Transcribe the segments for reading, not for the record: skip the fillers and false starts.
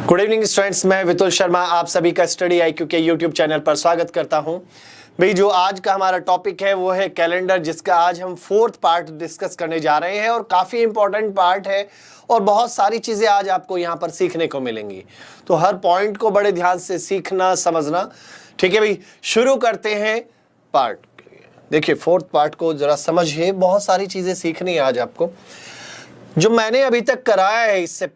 Good evening students, मैं वितुल शर्मा आप सभी का स्टडी IQ के यूट्यूब चैनल पर स्वागत करता हूं। भाई जो आज का हमारा टॉपिक है वो है कैलेंडर, जिसका आज हम फोर्थ पार्ट डिस्कस करने जा रहे हैं और काफ़ी इंपॉर्टेंट पार्ट है और बहुत सारी चीज़ें आज आपको यहाँ पर सीखने को मिलेंगी। तो हर पॉइंट को बड़े ध्यान से सीखना समझना। ठीक है भाई, शुरू करते हैं पार्ट। देखिए फोर्थ पार्ट को जरा समझिए, बहुत सारी चीज़ें सीखनी है आज आपको। जो मैंने अभी तक कराया है इससे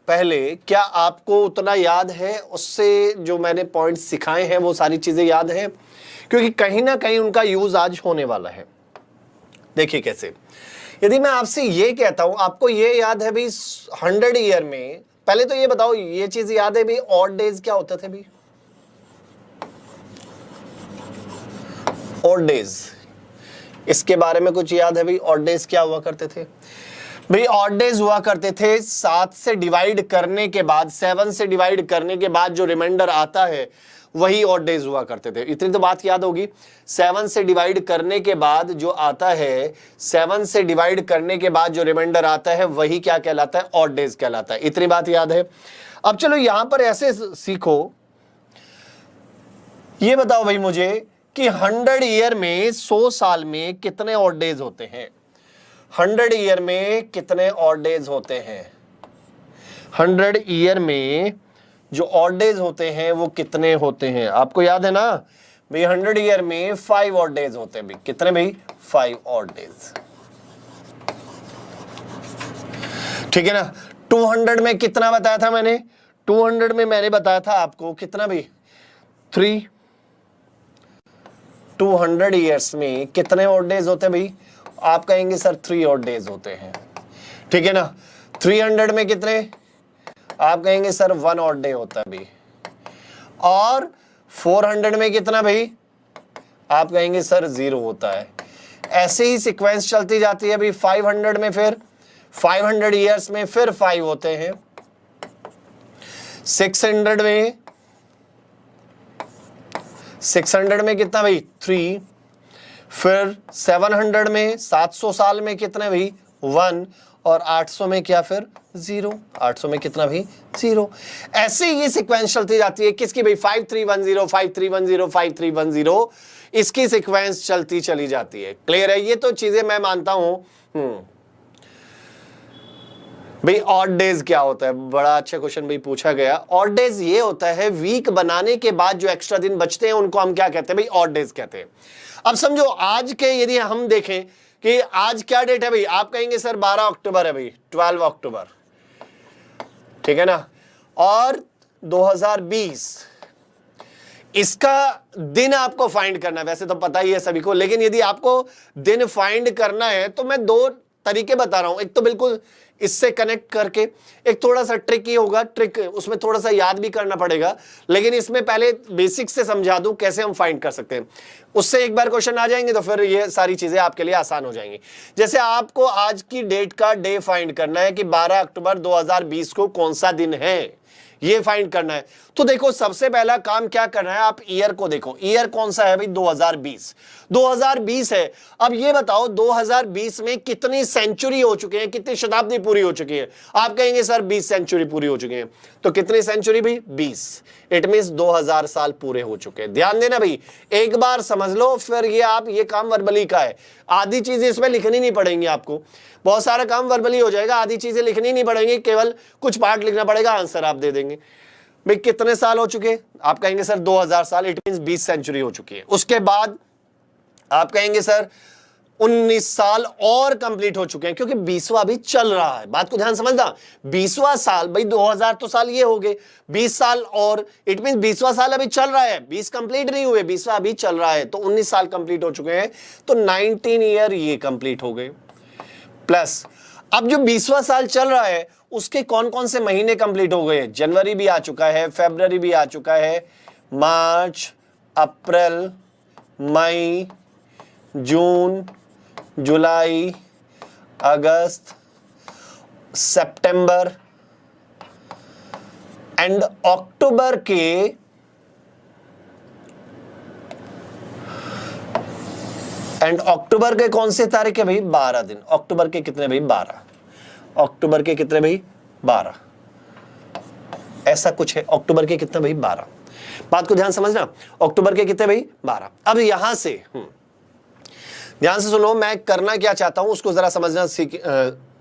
पहले, क्या आपको उतना याद है? उससे जो मैंने पॉइंट्स सिखाए हैं वो सारी चीजें याद हैं? क्योंकि कहीं ना कहीं उनका यूज आज होने वाला है। देखिए कैसे, यदि मैं आपसे ये कहता हूं, आपको ये याद है भाई 100 ईयर में, पहले तो ये बताओ ये चीज याद है भाई ऑड डेज क्या होते थे भाई? ऑड डेज, इसके बारे में कुछ याद है भाई? ऑड डेज क्या हुआ करते थे भाई? ऑड डेज हुआ करते थे 7 से डिवाइड करने के बाद, 7 से डिवाइड करने के बाद जो रिमाइंडर आता है वही ऑड डेज हुआ करते थे। इतनी तो बात याद होगी। 7 से डिवाइड करने के बाद जो आता है, 7 से डिवाइड करने के बाद जो रिमाइंडर आता है वही क्या कहलाता है? ऑड डेज कहलाता है। इतनी बात याद है। अब चलो यहां पर ऐसे सीखो, ये बताओ भाई मुझे कि 100 ईयर में, 100 साल में कितने ऑड डेज होते हैं? 100 ईयर में कितने ऑड डेज होते हैं? 100 ईयर में जो ऑड डेज होते हैं वो कितने होते हैं? आपको याद है ना भाई? 100 ईयर में 5 ऑड डेज होते हैं भाई। कितने भाई? 5 ऑड डेज। ठीक है ना। 200 में कितना बताया था मैंने? 200 में मैंने बताया था आपको कितना भाई? 3। 200 ईयर्स में कितने ऑड डेज होते हैं भाई? आप कहेंगे सर 3 ऑड डेज होते हैं। ठीक है ना। 300 में कितने? आप कहेंगे सर 1 ऑड डे होता है भाई। और 400 में कितना भाई? आप कहेंगे सर 0 होता है। ऐसे ही सीक्वेंस चलती जाती है भाई। 500 में फिर 500 ईयर्स में फिर 5 होते हैं। 600 में कितना भाई? 3। फिर 700 में, 700 साल में कितने भाई? 1। और 800 में क्या फिर? 0। 800 में कितना भाई? 0। ऐसे ये सीक्वेंस चलती जाती है। किसकी भाई? 5310, 5310, 5310, इसकी सीक्वेंस चलती चली जाती है। क्लियर है? ये तो चीजें मैं मानता हूं। भाई ऑड डेज क्या होता है? बड़ा अच्छा क्वेश्चन भाई पूछा गया। ऑड डेज ये होता है वीक बनाने के बाद जो एक्स्ट्रा दिन बचते हैं उनको हम क्या कहते हैं भाई? ऑड डेज कहते हैं। अब समझो आज के, यदि हम देखें कि आज क्या डेट है भाई? आप कहेंगे सर 12 अक्टूबर है भाई, 12 अक्टूबर। ठीक है ना। और 2020, इसका दिन आपको फाइंड करना है। वैसे तो पता ही है सभी को, लेकिन यदि आपको दिन फाइंड करना है तो मैं 2 तरीके बता रहा हूं। एक तो बिल्कुल इससे कनेक्ट करके, एक थोड़ा सा ट्रिकी होगा। ट्रिक उसमें थोड़ा सा याद भी करना पड़ेगा, लेकिन इसमें पहले बेसिक से समझा दूं कैसे हम फाइंड कर सकते हैं। उससे एक बार क्वेश्चन आ जाएंगे तो फिर ये सारी चीजें आपके लिए आसान हो जाएंगी। जैसे आपको आज की डेट का डे फाइंड करना है कि 12 अक्टूबर 2020 को कौन सा दिन है, ये फाइंड करना है। तो देखो सबसे पहला काम क्या करना है, आप ईयर को देखो। ईयर कौन सा है भाई? 2020। 2020 है। अब ये बताओ 2020 में कितनी सेंचुरी हो चुके हैं, कितनी शताब्दी पूरी हो चुकी है? आप कहेंगे सर 20 सेंचुरी पूरी हो चुकी है। तो कितनी सेंचुरी भाई? 20। इट मींस 2000 साल पूरे हो चुके हैं। ध्यान देना भाई, एक बार समझ लो, फिर ये आप ये काम वर्बली का है। आधी चीजें इसमें लिखनी नहीं पड़ेंगी आपको, बहुत सारा काम वर्बली हो जाएगा। आधी चीजें लिखनी नहीं पड़ेंगी, केवल कुछ पार्ट लिखना पड़ेगा, आंसर आप दे देंगे। भाई कितने साल हो चुके? आप कहेंगे सर 2000 साल। इट मींस 20 सेंचुरी हो चुकी है। उसके बाद आप कहेंगे सर 19 साल और कंप्लीट हो चुके हैं, क्योंकि 20वां भी चल रहा है। बात को ध्यान समझना, 20वां साल भाई, 2000 तो साल ये हो गए, 20 साल और, इट मींस 20वां साल अभी चल रहा है। 20 कंप्लीट नहीं हुए, 20वां अभी चल रहा है, तो 19 साल कंप्लीट हो चुके हैं। तो 19 ईयर ये कंप्लीट हो गए। प्लस अब जो 20वां साल चल रहा है उसके कौन कौन से महीने कंप्लीट हो गए? जनवरी भी आ चुका है, फरवरी भी आ चुका है, मार्च, अप्रैल, मई, जून, जुलाई, अगस्त, सितंबर एंड अक्टूबर के कौन से तारीख है भाई? 12 दिन। अक्टूबर के कितने भाई? 12। अक्टूबर के कितने भाई? 12। ऐसा कुछ है। अक्टूबर के कितने भाई 12, बात को ध्यान समझना, अक्टूबर के कितने भाई 12। अब यहां से ध्यान से सुनो, मैं करना क्या चाहता हूं उसको जरा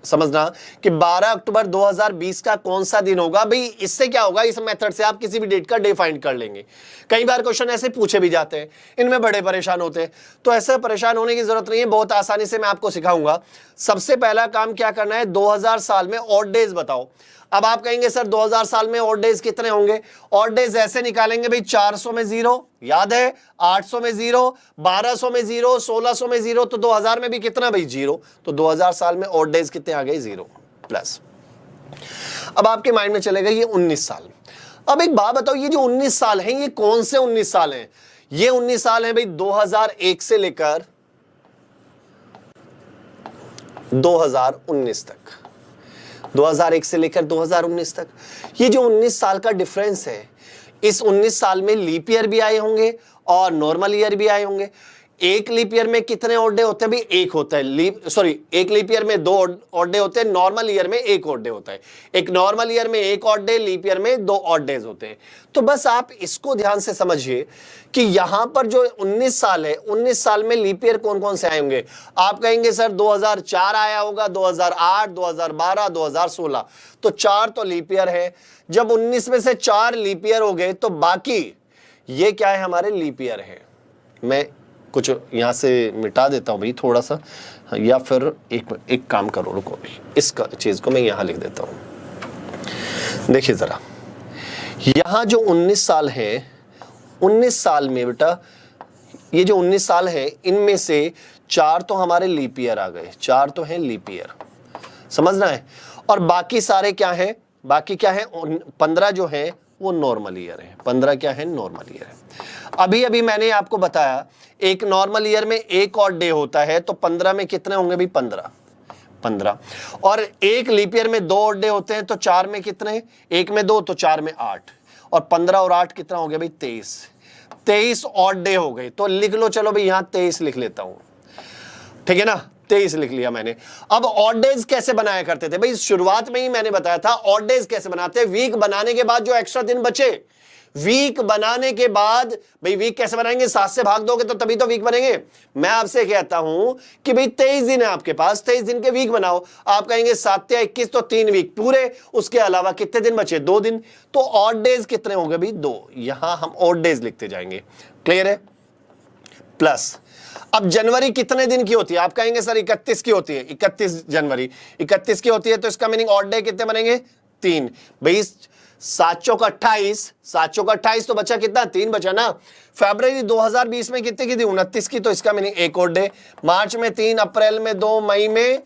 समझना कि 12 अक्टूबर 2020 का कौन सा दिन होगा भाई। इससे क्या होगा, इस मेथड से आप किसी भी डेट का डे फाइंड कर लेंगे। कई बार क्वेश्चन ऐसे पूछे भी जाते हैं, इनमें बड़े परेशान होते हैं, तो ऐसे परेशान होने की जरूरत नहीं है, बहुत आसानी से मैं आपको सिखाऊंगा। सबसे पहला काम क्या करना है, 2000 साल में ऑड डेज बताओ। अब आप कहेंगे सर 2000 साल में ऑड डेज कितने होंगे, ऑड डेज ऐसे निकालेंगे भाई, 400 में 0 याद है, 800 में 0, 1200 में 0, 1600 में 0, तो 2000 में भी कितना भाई 0, तो 2000 साल में ऑड डेज कितने आ गए 0 प्लस। अब आपके माइंड में चलेगा ये 19 साल। अब एक बात बताओ, ये जो 19 साल हैं ये कौन से 19 साल हैं, ये 19 साल हैं भाई 2001 से लेकर 2019 तक, 2001 से लेकर 2019 तक। ये जो 19 साल का डिफरेंस है, इस 19 साल में लीप ईयर भी आए होंगे और नॉर्मल ईयर भी आए होंगे। एक लीप ईयर में कितने ऑड डे होते हैं भाई, एक होता है। एक लीप ईयर में 2 ऑड डे होते हैं, नॉर्मल ईयर में 1 ऑड डे होता है। एक नॉर्मल ईयर में 1 ऑड डे, लीप ईयर में 2 ऑड डेज होते हैं। तो बस आप इसको ध्यान से समझिए कि यहां पर जो 19 साल है, 19 साल में लीप ईयर कौन कौन से आए होंगे। आप कहेंगे सर 2004 आया होगा, 2008, 2012, 2016, तो 4 तो लीप ईयर है। जब 19 में से 4 लीप ईयर हो गए तो बाकी ये क्या है, हमारे लीप ईयर है। मैं कुछ यहां से मिटा देता हूं भाई थोड़ा सा, या फिर एक काम करो, रुको इस चीज को मैं यहां लिख देता हूं। देखिए जरा, यहां जो 19 साल है, 19 साल में बेटा ये जो 19 साल है, इनमें से 4 तो हमारे लीप ईयर आ गए, 4 तो हैं लीप ईयर, समझना है। और बाकी सारे क्या है, बाकी क्या है, 15 जो है वो नॉर्मल ईयर है। 15 क्या है, नॉर्मल ईयर है। अभी अभी मैंने आपको बताया एक नॉर्मल ईयर में 1 और डे होता है, तो 15 में कितने होंगे भाई 15। और एक लीप ईयर में 2 और डे होते हैं, तो 4 में कितने, 1 में 2 तो 4 में 8, और 15 और 8 कितना हो गया भाई 23 और डे हो गए। तो लिख लो, चलो भाई यहां 23 लिख लेता हूं, ठीक है ना, 23 लिख लिया मैंने। अब ऑड डेज कैसे बनाया करते थे भाई, शुरुआत में ही मैंने बताया था ऑड डेज कैसे बनाते हैं। वीक बनाने के बाद जो एक्स्ट्रा दिन बचे, वीक बनाने के बाद भाई वीक कैसे बनाएंगे, 7 से भाग दोगे तो तभी तो वीक बनेंगे। मैं आपसे कहता हूं कि भाई 23 दिन है आपके पास, 23 दिन के वीक बनाओ। आप कहेंगे 7 या 21 तो 3 वीक पूरे, उसके अलावा कितने दिन बचे, 2 दिन। तो ऑड डेज कितने होंगे भाई 2, यहां हम ऑड डेज लिखते जाएंगे, क्लियर है। प्लस अब जनवरी कितने दिन की होती है, आप कहेंगे सर 31 की होती है, 31 जनवरी 31 की होती है, तो इसका मीनिंग ऑड डे कितने बनेंगे 3। भाई 7 चौक 28, 7 चौक 28 तो बचा कितना, 3 बचा ना। फरवरी 2020 में कितने की थी, 29 की, तो इसका मीनिंग 1 और डे। मार्च में 3, अप्रैल में 2, मई में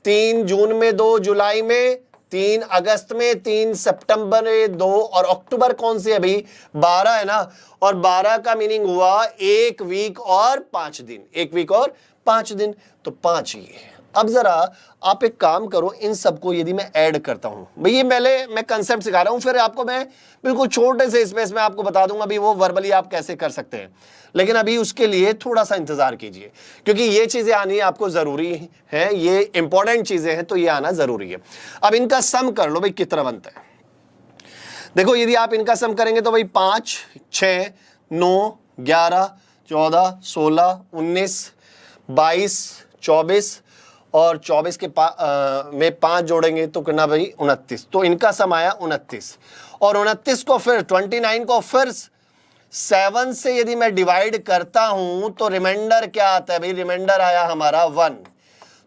3, जून में 2, जुलाई में 3, अगस्त में 3, सितंबर में 2, और अक्टूबर कौन सी है भाई 12 है ना। और 12 का मीनिंग हुआ 1 वीक और 5 दिन, 1 वीक और 5 दिन, तो 5 ये। अब जरा आप एक काम करो, इन सबको यदि मैं ऐड करता हूं भाई, ये पहले मैं कंसेप्ट सिखा रहा हूं, फिर आपको मैं बिल्कुल छोटे से स्पेस में आपको बता दूंगा भी वो वर्बली आप कैसे कर सकते हैं। लेकिन अभी उसके लिए थोड़ा सा इंतजार कीजिए, क्योंकि ये चीजें आनी आपको जरूरी है, ये इंपॉर्टेंट चीजें हैं, तो ये आना जरूरी है। अब इनका सम कर लो भाई कितना बनता है। देखो यदि आप इनका सम करेंगे तो भाई 5, 6, 9, 11, 14, 16, 19, 22, 24, और 24 के में 5 जोड़ेंगे तो कितना भाई 29। तो इनका सम आया 29, और 29 को फिर 29 को फिर 7 से यदि मैं डिवाइड करता हूं तो रिमाइंडर क्या आता है भाई, रिमाइंडर आया हमारा 1।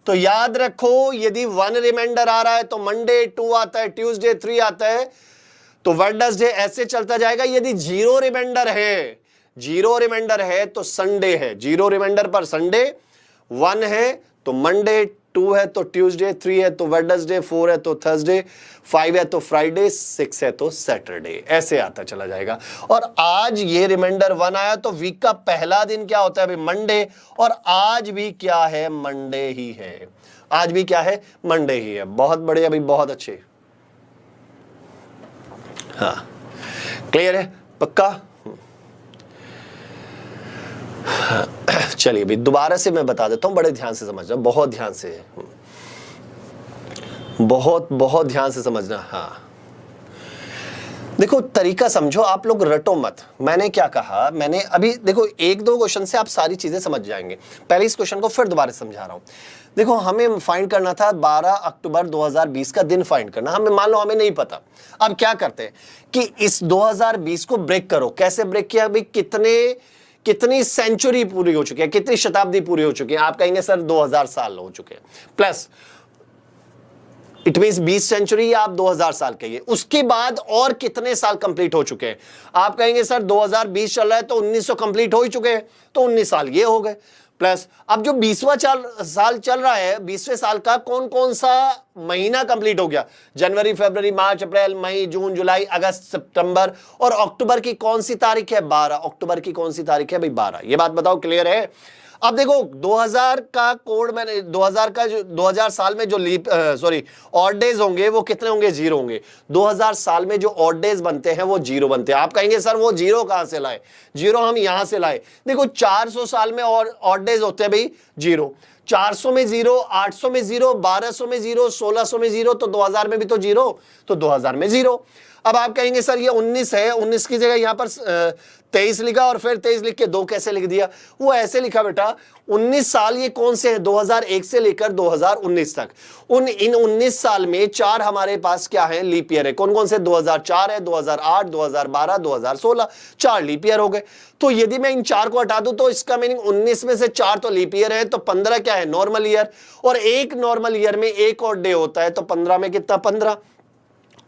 तो याद रखो यदि 1 रिमाइंडर आ रहा है तो मंडे 2 आता है, ट्यूसडे 3 आता है, तो वेडनेसडे ऐसे चलता जाएगा। यदि 0 रिमाइंडर है, 0 रिमाइंडर है तो संडे है, 0 रिमाइंडर पर संडे, 1 है तो मंडे, 2 है तो ट्यूसडे, 3 है तो वेडनेसडे, 4 है तो थर्सडे, 5 है तो फ्राइडे, 6 है तो सैटरडे, ऐसे आता चला जाएगा। और आज ये रिमाइंडर 1 आया तो वीक का पहला दिन क्या होता है भाई मंडे, और आज भी क्या है, मंडे ही है, आज भी क्या है, मंडे ही है। बहुत बढ़िया भाई, बहुत अच्छे, हाँ क्लियर है, पक्का। चलिए भाई दोबारा से मैं बता देता हूं, बड़े ध्यान से समझना, बहुत ध्यान से, बहुत ध्यान से समझना। हाँ देखो तरीका समझो, आप लोग रटो मत। मैंने क्या कहा, मैंने अभी देखो एक दो क्वेश्चन से आप सारी चीजें समझ जाएंगे। पहले इस क्वेश्चन को फिर दोबारा समझा रहा हूं। देखो हमें फाइंड करना था 12 अक्टूबर 2020 का दिन फाइंड करना, हमें मान लो हमें नहीं पता। अब क्या करते हैं कि इस 2020 को ब्रेक करो। कैसे ब्रेक किया भाई, कितनी सेंचुरी पूरी हो चुकी है, कितनी शताब्दी पूरी हो चुकी है। आप कहेंगे सर 2000 साल हो चुके हैं, प्लस इट मींस 20 सेंचुरी, आप 2000 साल कहिए। उसके बाद और कितने साल कंप्लीट हो चुके हैं। आप कहेंगे सर 2020 चल रहा है तो 1900 कंप्लीट हो ही चुके हैं, तो 19 साल ये हो गए। प्लस अब जो 20वां साल चल रहा है, 20वें साल का कौन कौन सा महीना कंप्लीट हो गया। जनवरी, फरवरी, मार्च, अप्रैल, मई, जून, जुलाई, अगस्त, सितंबर, और अक्टूबर की कौन सी तारीख है, 12। अक्टूबर की कौन सी तारीख है भाई, 12। ये बात बताओ, क्लियर है। अब देखो 2000 का कोड मैंने 2000 का जो 2000 साल में जो ऑड डेज होंगे वो कितने होंगे, 0 होंगे। 2000 साल में जो ऑड डेज बनते हैं वो 0 बनते हैं। आप कहेंगे सर वो 0 कहां से लाए, 0 हम यहां से लाए। देखो 400 साल में ऑड डेज होते हैं भाई 0, 400 में 0, 800 में 0, 1200 में 0, 1600 में 0, तो 2000 में भी तो 0, तो 2000 में 0। अब आप कहेंगे सर ये 19 है, 19 की जगह यहां पर 23 लिखा और फिर 23 लिख के 2 कैसे लिख दिया। वो ऐसे लिखा बेटा, 19 साल ये कौन से हैं, 2001 से लेकर 2019 तक। इन 19 साल में 4 हमारे पास क्या है, लीप ईयर है। कौन कौन से, 2004 है, 2008, 2012, 2016, 4 लीप ईयर हो गए। तो यदि मैं इन 4 को हटा दूं तो इसका मीनिंग 19 में से 4 तो लीप ईयर है, तो 15 क्या है, नॉर्मल ईयर। और एक नॉर्मल ईयर में एक और डे होता है, तो 15 में कितना, 15।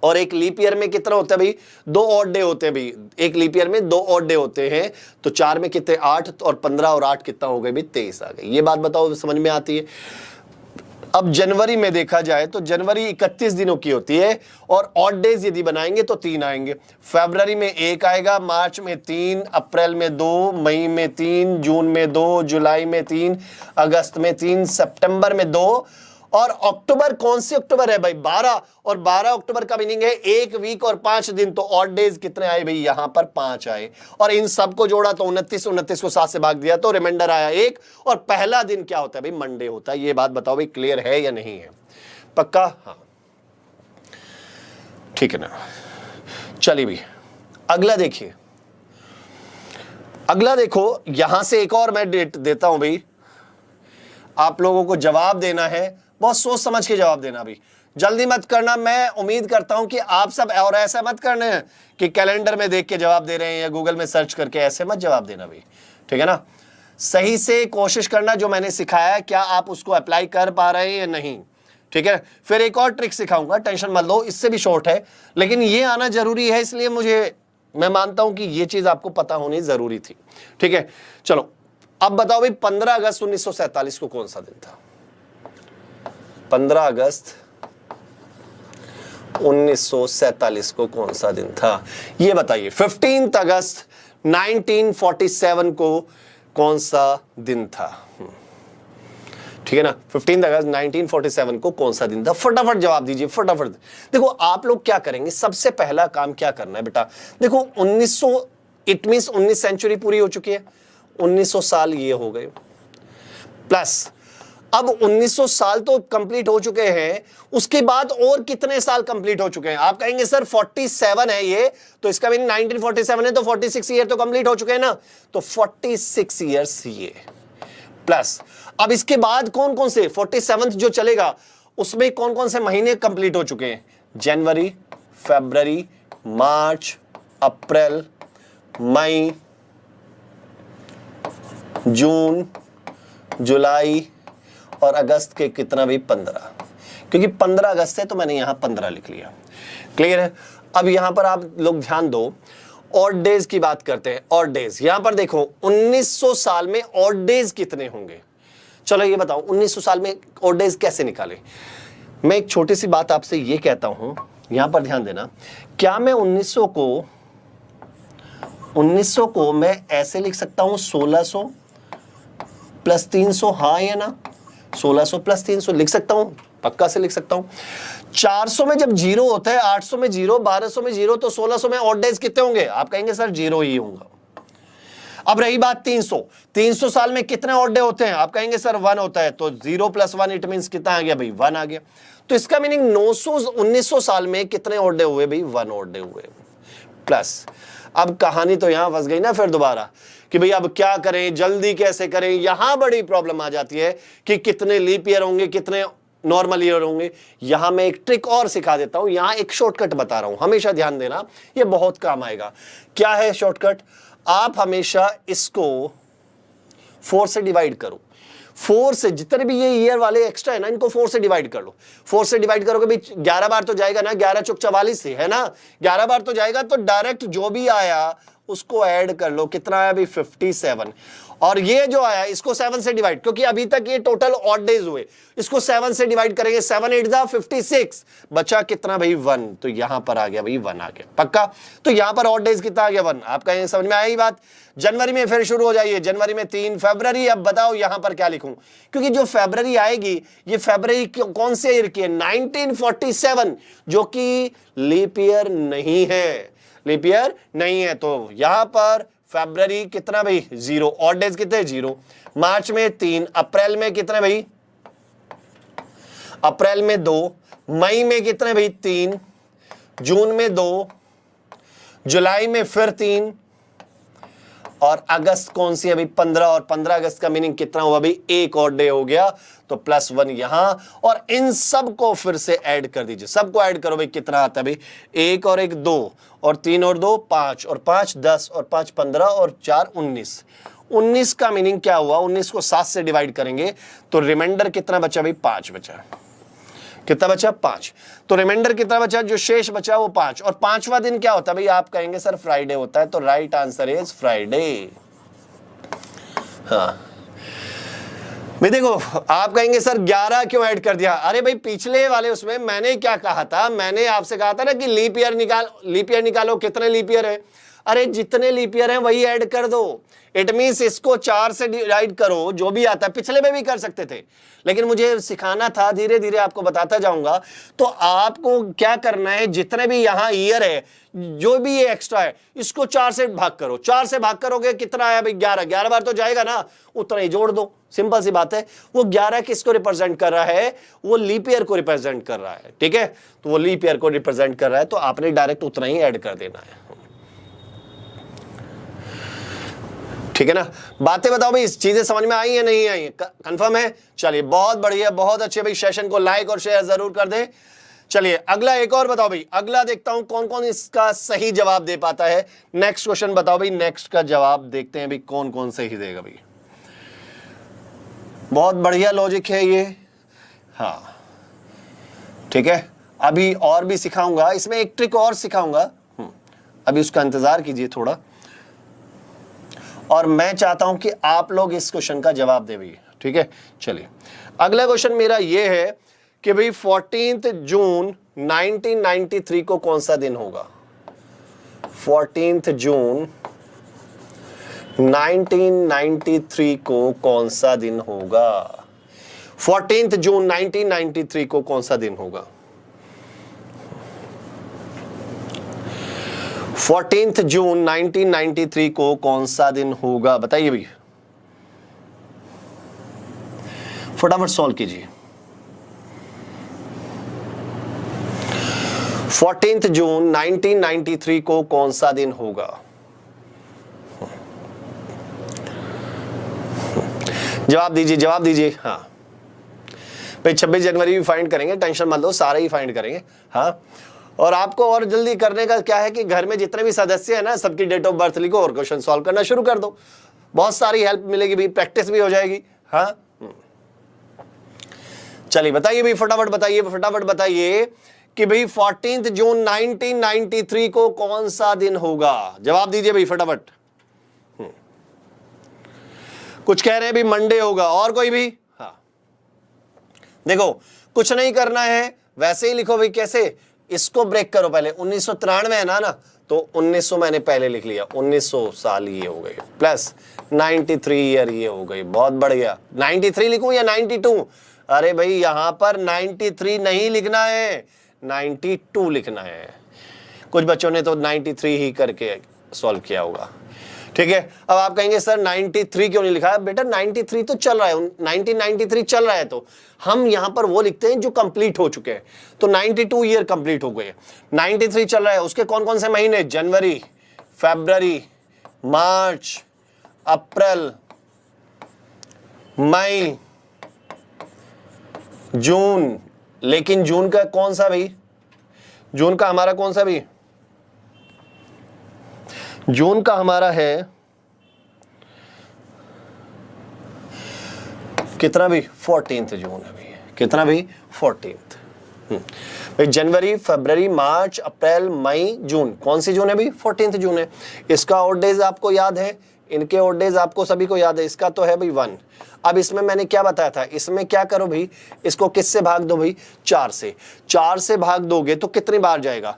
और एक लीप ईयर में कितना होता है भाई, 2 ऑड डे होते हैं भाई। एक लीप ईयर में 2 ऑड डे होते हैं, तो 4 में कितने, 8, और 15 और 8 कितना हो गए भाई, 23 आ गए। ये बात बताओ, समझ में आती है। अब जनवरी में देखा जाए तो जनवरी 31 दिनों की होती है, और ऑड डेज यदि बनाएंगे तो 3 आएंगे। फरवरी में 1 आएगा, मार्च में 3, अप्रैल में 2, मई में 3, जून में 2, जुलाई में 3, अगस्त में 3, सितंबर में 2, और अक्टूबर कौन सी अक्टूबर है भाई, 12। और 12 अक्टूबर का मीनिंग है 1 वीक और 5 दिन, तो ऑड डेज कितने आए भाई, यहां पर 5 आए। और इन सब को जोड़ा तो 29 को 7 से भाग दिया तो रिमाइंडर आया 1। और पहला दिन क्या होता है भाई, मंडे होता है। ये बात बताओ भाई, क्लियर है या नहीं है, पक्का। हाँ ठीक है ना। चलिए भाई अगला देखिए, अगला देखो, यहां से एक और मैं डेट देता हूं भाई, आप लोगों को जवाब देना है, बहुत सोच समझ के जवाब देना भाई, जल्दी मत करना। मैं उम्मीद करता हूं कि आप सब, और ऐसा मत करने हैं कि कैलेंडर में देख के जवाब दे रहे हैं या गूगल में सर्च करके, ऐसे मत जवाब देना भाई, ठीक है ना। सही से कोशिश करना, जो मैंने सिखाया है क्या आप उसको अप्लाई कर पा रहे हैं या नहीं, ठीक है। फिर एक और ट्रिक सिखाऊंगा, टेंशन मत लो, इससे भी शॉर्ट है, लेकिन ये आना जरूरी है, इसलिए मैं मानता हूं कि ये चीज आपको पता होनी जरूरी थी, ठीक है। चलो अब बताओ भाई, 15 अगस्त 1947 को कौन सा दिन था। 15 अगस्त 1947 को कौन सा दिन था, ये बताइए। 15 अगस्त 1947 को कौन सा दिन था, ठीक है ना। 15 अगस्त 1947 को कौन सा दिन था, फटाफट जवाब दीजिए, फटाफट। देखो आप लोग क्या करेंगे, सबसे पहला काम क्या करना है बेटा, देखो 1900 इट मींस 19 सेंचुरी पूरी हो चुकी है, 1900 साल ये हो गए, प्लस अब 1900 साल तो कंप्लीट हो चुके हैं, उसके बाद और कितने साल कंप्लीट हो चुके हैं। आप कहेंगे सर 47 है ये, तो इसका मीनिंग 1947 है, तो 46 ईयर तो कंप्लीट हो चुके हैं ना, तो 46 ईयर्स ये, प्लस अब इसके बाद कौन कौन से 47 जो चलेगा उसमें कौन कौन से महीने कंप्लीट हो चुके हैं, जनवरी, फरवरी, मार्च, अप्रैल, मई, जून, जुलाई और अगस्त के कितना भी 15, क्योंकि 15 अगस्त है तो मैंने यहां 15 लिख लिया, क्लियर है। अब यहां पर आप लोग ध्यान दो, ऑड डेज की बात करते हैं। ऑड डेज यहां पर देखो 1900 साल में ऑड डेज कितने होंगे, चलो ये बताओ 1900 साल में ऑड डेज कैसे निकाले। मैं एक छोटी सी बात आपसे ये कहता हूं, यहां पर ध्यान देना, क्या मैं 1900 को मैं ऐसे लिख सकता हूं 1600 प्लस 300, हाँ या ना, 1600 प्लस 300 लिख सकता हूं, पक्का से लिख सकता हूं। 400 में जब 0 होता है, 800 में 0, 1200 में 0, तो 1600 में ऑड डेज कितने होंगे, आप कहेंगे सर 0 ही होगा। अब रही बात 300 साल में कितने ऑड डे होते हैं, आप कहेंगे सर 1 होता है, तो 0 प्लस 1 इट मींस कितना आ गया भाई, 1 आ गया। तो इसका मीनिंग 1900 साल में कितने ऑड डे हुए भाई, 1 ऑड डे हुए, प्लस। अब कहानी तो यहां फंस गई ना फिर दोबारा कि भाई अब क्या करें, जल्दी कैसे करें। यहां बड़ी प्रॉब्लम आ जाती है कि कितने लीप ईयर होंगे, कितने नॉर्मल ईयर होंगे। यहां मैं एक ट्रिक और सिखा देता हूं, यहां एक शॉर्टकट बता रहा हूं, हमेशा ध्यान देना, ये बहुत काम आएगा। क्या है शॉर्टकट? आप हमेशा इसको 4 से डिवाइड करो। 4 से जितने भी ये ईयर वाले एक्स्ट्रा है ना, इनको 4 से डिवाइड कर लो। 4 से डिवाइड करोगे भाई 11 बार तो जाएगा ना, 11 चौक 44 है ना, 11 बार तो जाएगा, तो डायरेक्ट जो भी आया उसको ऐड कर लो। कितना आया भाई? 57। और ये जो आया इसको 7 से डिवाइड, क्योंकि अभी तक ये टोटल ऑड डेज हुए, इसको 7 से डिवाइड करेंगे। 7 8 जा 56, बचा कितना भाई? 1। तो यहां पर आ गया भाई 1 आ गया पक्का। तो यहां पर ऑड डेज कितना आ गया? 1। आपका ये समझ में आई बात? जनवरी में फिर शुरू हो जाइए, जनवरी में 3, फरवरी। अब बताओ यहां पर क्या लिखूं, क्योंकि जो फरवरी आएगी ये फरवरी कौन से ईयर की है? 1947, जो कि लीप ईयर नहीं है, लीप ईयर नहीं है। तो यहां पर फरवरी कितना भाई? 0। ऑड डेज कितने? 0। मार्च में 3, अप्रैल में कितने भाई? अप्रैल में 2, मई में कितने भाई? 3, जून में 2, जुलाई में फिर 3, और अगस्त कौन सी है भाई? 15। और 15 अगस्त का मीनिंग कितना हुआ भाई? एक और डे हो गया, तो +1 यहां। और इन सब को फिर से ऐड कर दीजिए, सबको ऐड करो भाई। कितना आता है भाई? 1 और 1 2, और 3 और 2 5, और 5 10, और 5 15, और 4 19। 19 का मीनिंग क्या हुआ? 19 को 7 से डिवाइड करेंगे तो रिमाइंडर कितना बचा भाई? 5 बचा। कितना बचा? 5। तो रिमाइंडर कितना बचा? जो शेष बचा वो 5। और 5वां दिन क्या होता है भाई? आप कहेंगे सर फ्राइडे होता है, तो राइट आंसर इज फ्राइडे। हाँ भाई देखो, आप कहेंगे सर 11 क्यों ऐड कर दिया? अरे भाई पिछले वाले उसमें मैंने क्या कहा था? मैंने आपसे कहा था ना कि लीप ईयर निकालो। कितने लीप ईयर है? अरे जितने लीप ईयर हैं वही ऐड कर दो। इट मींस इसको 4 से डिवाइड करो, जो भी आता है। पिछले में भी कर सकते थे, लेकिन मुझे सिखाना था, धीरे धीरे आपको बताता जाऊंगा। तो आपको क्या करना है, जितने भी यहां ईयर है, जो भी ये एक्स्ट्रा है, इसको 4 से भाग करो। 4 से भाग करोगे कितना आया भाई? 11। 11 बार तो जाएगा ना, उतना ही जोड़ दो। सिंपल सी बात है। वो 11 किसको रिप्रेजेंट कर रहा है? वो लीप ईयर को रिप्रेजेंट कर रहा है, ठीक है। तो वो लीप ईयर को रिप्रेजेंट कर रहा है, तो आपने डायरेक्ट उतना ही ऐड कर देना है, ठीक है ना। बातें बताओ भाई, चीजें समझ में आई है नहीं आई? कंफर्म है? चलिए बहुत बढ़िया, बहुत अच्छे भाई। सेशन को लाइक और शेयर जरूर कर दे। चलिए अगला एक और बताओ भाई, अगला देखता हूं कौन कौन इसका सही जवाब दे पाता है। नेक्स्ट क्वेश्चन बताओ भाई, नेक्स्ट का जवाब देखते हैं भाई कौन कौन सही देगा भाई। बहुत बढ़िया लॉजिक है ये, हाँ ठीक है। अभी और भी सिखाऊंगा, इसमें एक ट्रिक और सिखाऊंगा, अभी उसका इंतजार कीजिए थोड़ा। और मैं चाहता हूं कि आप लोग इस क्वेश्चन का जवाब दे भाई, ठीक है। चलिए अगला क्वेश्चन मेरा ये है कि भाई 14 जून 1993 को कौन सा दिन होगा? 14 जून 1993 को कौन सा दिन होगा? 14 जून 1993 को कौन सा दिन होगा? 14 जून 1993 को कौन सा दिन होगा? बताइए भाई, फटाफट सॉल्व कीजिए। 14 जून 1993 को कौन सा दिन होगा? जवाब दीजिए, जवाब दीजिए। हाँ भाई 26 जनवरी भी फाइंड करेंगे, टेंशन मत लो, सारे ही फाइंड करेंगे। हाँ, और आपको और जल्दी करने का क्या है कि घर में जितने भी सदस्य हैं ना, सबकी डेट ऑफ बर्थ लिखो और क्वेश्चन सॉल्व करना शुरू कर दो। बहुत सारी हेल्प मिलेगी भी, प्रैक्टिस भी हो जाएगी। हाँ चलिए बताइए भाई, फटाफट बताइए, फटाफट बताइए कि भाई 14 जून 1993 को कौन सा दिन होगा? जवाब दीजिए भाई फटाफट। कुछ कह रहे हैं भी मंडे होगा, और कोई भी? हाँ देखो कुछ नहीं करना है, वैसे ही लिखो भाई। कैसे? इसको ब्रेक करो पहले। 1993 है ना, तो 1900 मैंने पहले लिख लिया, 1900 साल ये हो गए, प्लस 93 ईयर ये हो गई। बहुत बढ़िया। 93 लिखूं या 92? अरे भाई यहां पर 93 नहीं लिखना है, 92 लिखना है। कुछ बच्चों ने तो 93 ही करके सॉल्व किया होगा, ठीक है। अब आप कहेंगे सर 93 क्यों नहीं लिखा है? बेटा 93 तो चल रहा है, 1993 चल रहा है, तो हम यहां पर वो लिखते हैं जो कंप्लीट हो चुके हैं। तो 92 ईयर कंप्लीट हो गए, 93 चल रहा है, उसके कौन कौन से महीने? जनवरी, फरवरी, मार्च, अप्रैल, मई, जून। लेकिन जून का कौन सा भाई? जून का हमारा कौन सा भाई? जून का हमारा है कितना भी? 14 जून है भाई। कितना भी? 14। भाई जनवरी, फरवरी, मार्च, अप्रैल, मई, जून, कौन सी जून है भाई? 14 जून है। इसका ऑड डेज आपको याद है, इनके ऑड डेज आपको सभी को याद है। इसका तो है भाई 1। अब इसमें मैंने क्या बताया था? इसमें क्या करो भाई, इसको किससे भाग दो भाई? 4 से। 4 से भाग दोगे तो कितनी बार जाएगा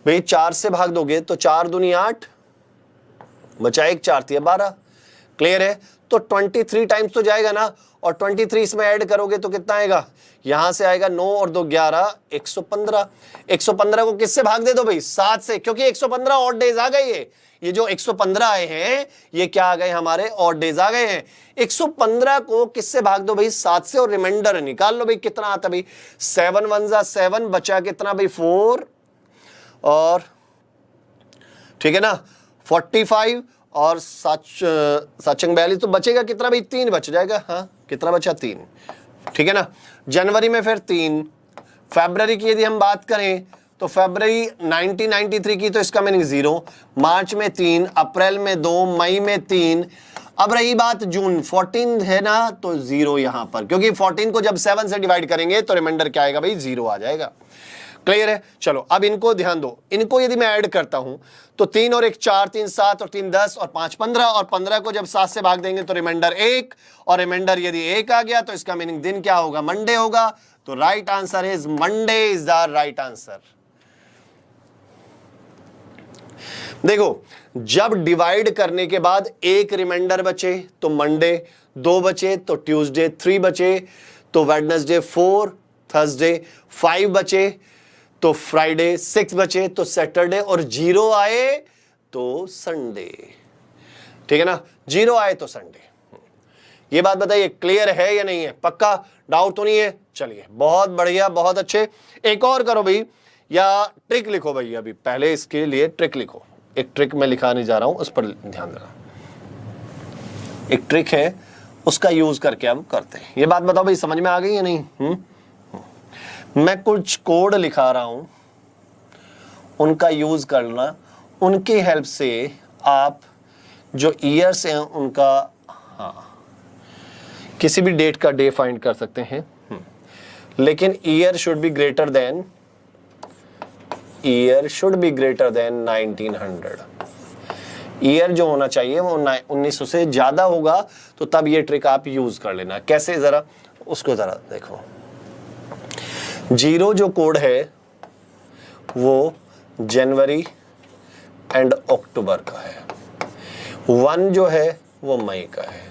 भाई? 4 से भाग दोगे तो 4 दूनी 8, बचा 1, 4 तिया 12। क्लियर है? तो 23 टाइम्स तो जाएगा ना, और 23 इसमें ऐड करोगे तो कितना आएगा? यहां से आएगा 9 और 2 11, 115। 115 को किससे भाग दे दो भाई? 7 से, क्योंकि 115 ऑड डेज आ गए। ये जो 115 आए हैं ये क्या आ गए? हमारे ऑड डेज आ गए हैं। 115 को किससे भाग दो भाई? 7 से, और रिमाइंडर निकाल लो भाई कितना आता भाई? 7 1 जा 7, बचा कितना भाई? 4, और ठीक है ना 45, और 42, तो बचेगा कितना भाई? 3 बच जाएगा। हाँ, कितना बचा? 3। ठीक है ना। जनवरी में फिर 3। फरवरी की यदि हम बात करें तो फरवरी 1993 की, तो इसका मीनिंग 0। मार्च में 3, अप्रैल में 2, मई में 3। अब रही बात जून, 14 है ना, तो 0 यहां पर, क्योंकि 14 को जब 7 से डिवाइड करेंगे तो रिमाइंडर क्या आएगा भाई? 0 आ जाएगा। क्लियर है? चलो अब इनको ध्यान दो। इनको यदि मैं ऐड करता हूं तो 3 और 1 4, 3 7, और 3 10, और 5 15, और 15 को जब 7 से भाग देंगे तो रिमाइंडर 1, और रिमाइंडर यदि 1 आ गया तो इसका मीनिंग दिन क्या होगा? मंडे होगा। तो right answer is Monday is the right answer. देखो, जब डिवाइड करने के बाद 1 रिमाइंडर बचे तो मंडे, 2 बचे तो ट्यूसडे, 3 बचे तो वेडनेसडे, 4 थर्सडे, 5 बचे तो फ्राइडे, 6 बचे तो सैटरडे, और 0 आए तो संडे। ठीक है ना, 0 आए तो संडे। ये बात बताइए क्लियर है या नहीं है? पक्का डाउट तो नहीं है? चलिए बहुत बढ़िया, बहुत अच्छे। एक और करो भाई, या ट्रिक लिखो भाई। अभी पहले इसके लिए ट्रिक लिखो। एक ट्रिक मैं लिखाने जा रहा हूं, उस पर ध्यान देना। एक ट्रिक है, उसका यूज करके हम करते हैं। ये बात बताओ भाई, समझ में आ गई या नहीं? मैं कुछ कोड लिखा रहा हूं, उनका यूज करना। उनकी हेल्प से आप जो ईयर्स हैं उनका, हाँ, किसी भी डेट का डे फाइंड कर सकते हैं। लेकिन year should be greater than 1900। Year जो होना चाहिए वो 1900 से ज्यादा होगा, तो तब ये ट्रिक आप यूज कर लेना। कैसे, जरा उसको जरा देखो। 0 जो कोड है वो जनवरी एंड अक्टूबर का है। 1 जो है वो मई का है।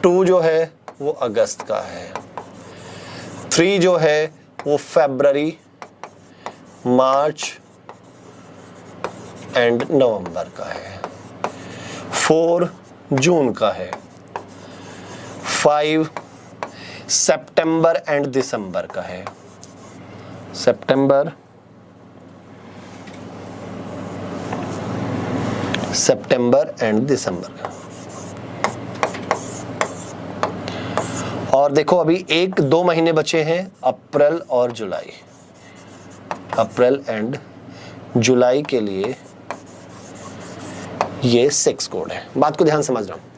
2 जो है वो अगस्त का है। 3 जो है वो फरवरी, मार्च एंड नवंबर का है। 4 जून का है। 5 सितंबर एंड दिसंबर का है। सितंबर एंड दिसंबर का। और देखो अभी 1-2 महीने बचे हैं, अप्रैल और जुलाई। अप्रैल एंड जुलाई के लिए ये 6 कोड है। बात को ध्यान समझ रहा हूं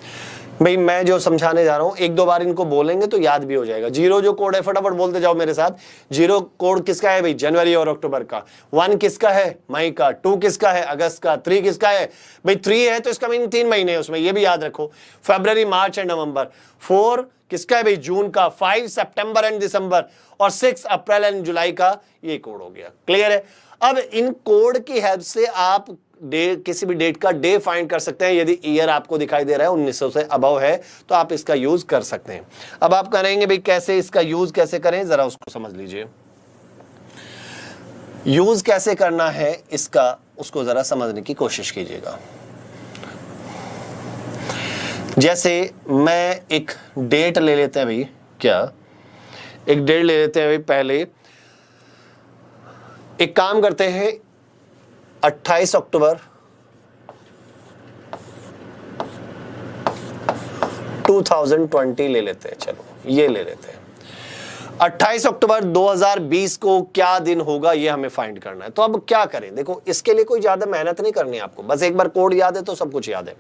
भाई, मैं जो समझाने जा रहा हूं 1-2 बार इनको बोलेंगे तो याद भी हो जाएगा। 0 जो कोड है, फटाफट बोलते जाओ मेरे साथ। 0 कोड किसका है भाई? जनवरी और अक्टूबर का। 1 किसका है? मई का। 2 किसका है? अगस्त का। 3 किसका है भाई? 3 है तो इसका मीनिंग 3 महीने है उसमें, ये भी याद रखो। फरवरी, मार्च एंड नवंबर। 4 किसका है भाई? जून का। 5 सितंबर एंड दिसंबर, और 6 अप्रैल एंड जुलाई का। ये कोड हो गया। क्लियर है? अब इन कोड की हेल्प से आप किसी भी डेट का डे फाइंड कर सकते हैं। यदि ईयर आपको दिखाई दे रहा है 1900 से अबव है तो आप इसका यूज कर सकते हैं। अब आप करेंगे भाई कैसे इसका यूज कैसे करें, जरा उसको समझ लीजिए। यूज कैसे करना है इसका, उसको जरा समझने की कोशिश कीजिएगा। जैसे मैं एक डेट ले लेते हैं भाई, क्या एक डेट ले लेते हैं भाई, पहले एक काम करते हैं 28 अक्टूबर 2020 ले लेते हैं, चलो ये ले लेते हैं। 28 अक्टूबर 2020 को क्या दिन होगा ये हमें फाइंड करना है। तो अब क्या करें, देखो इसके लिए कोई ज्यादा मेहनत नहीं करनी है आपको, बस एक बार कोड याद है तो सब कुछ याद है।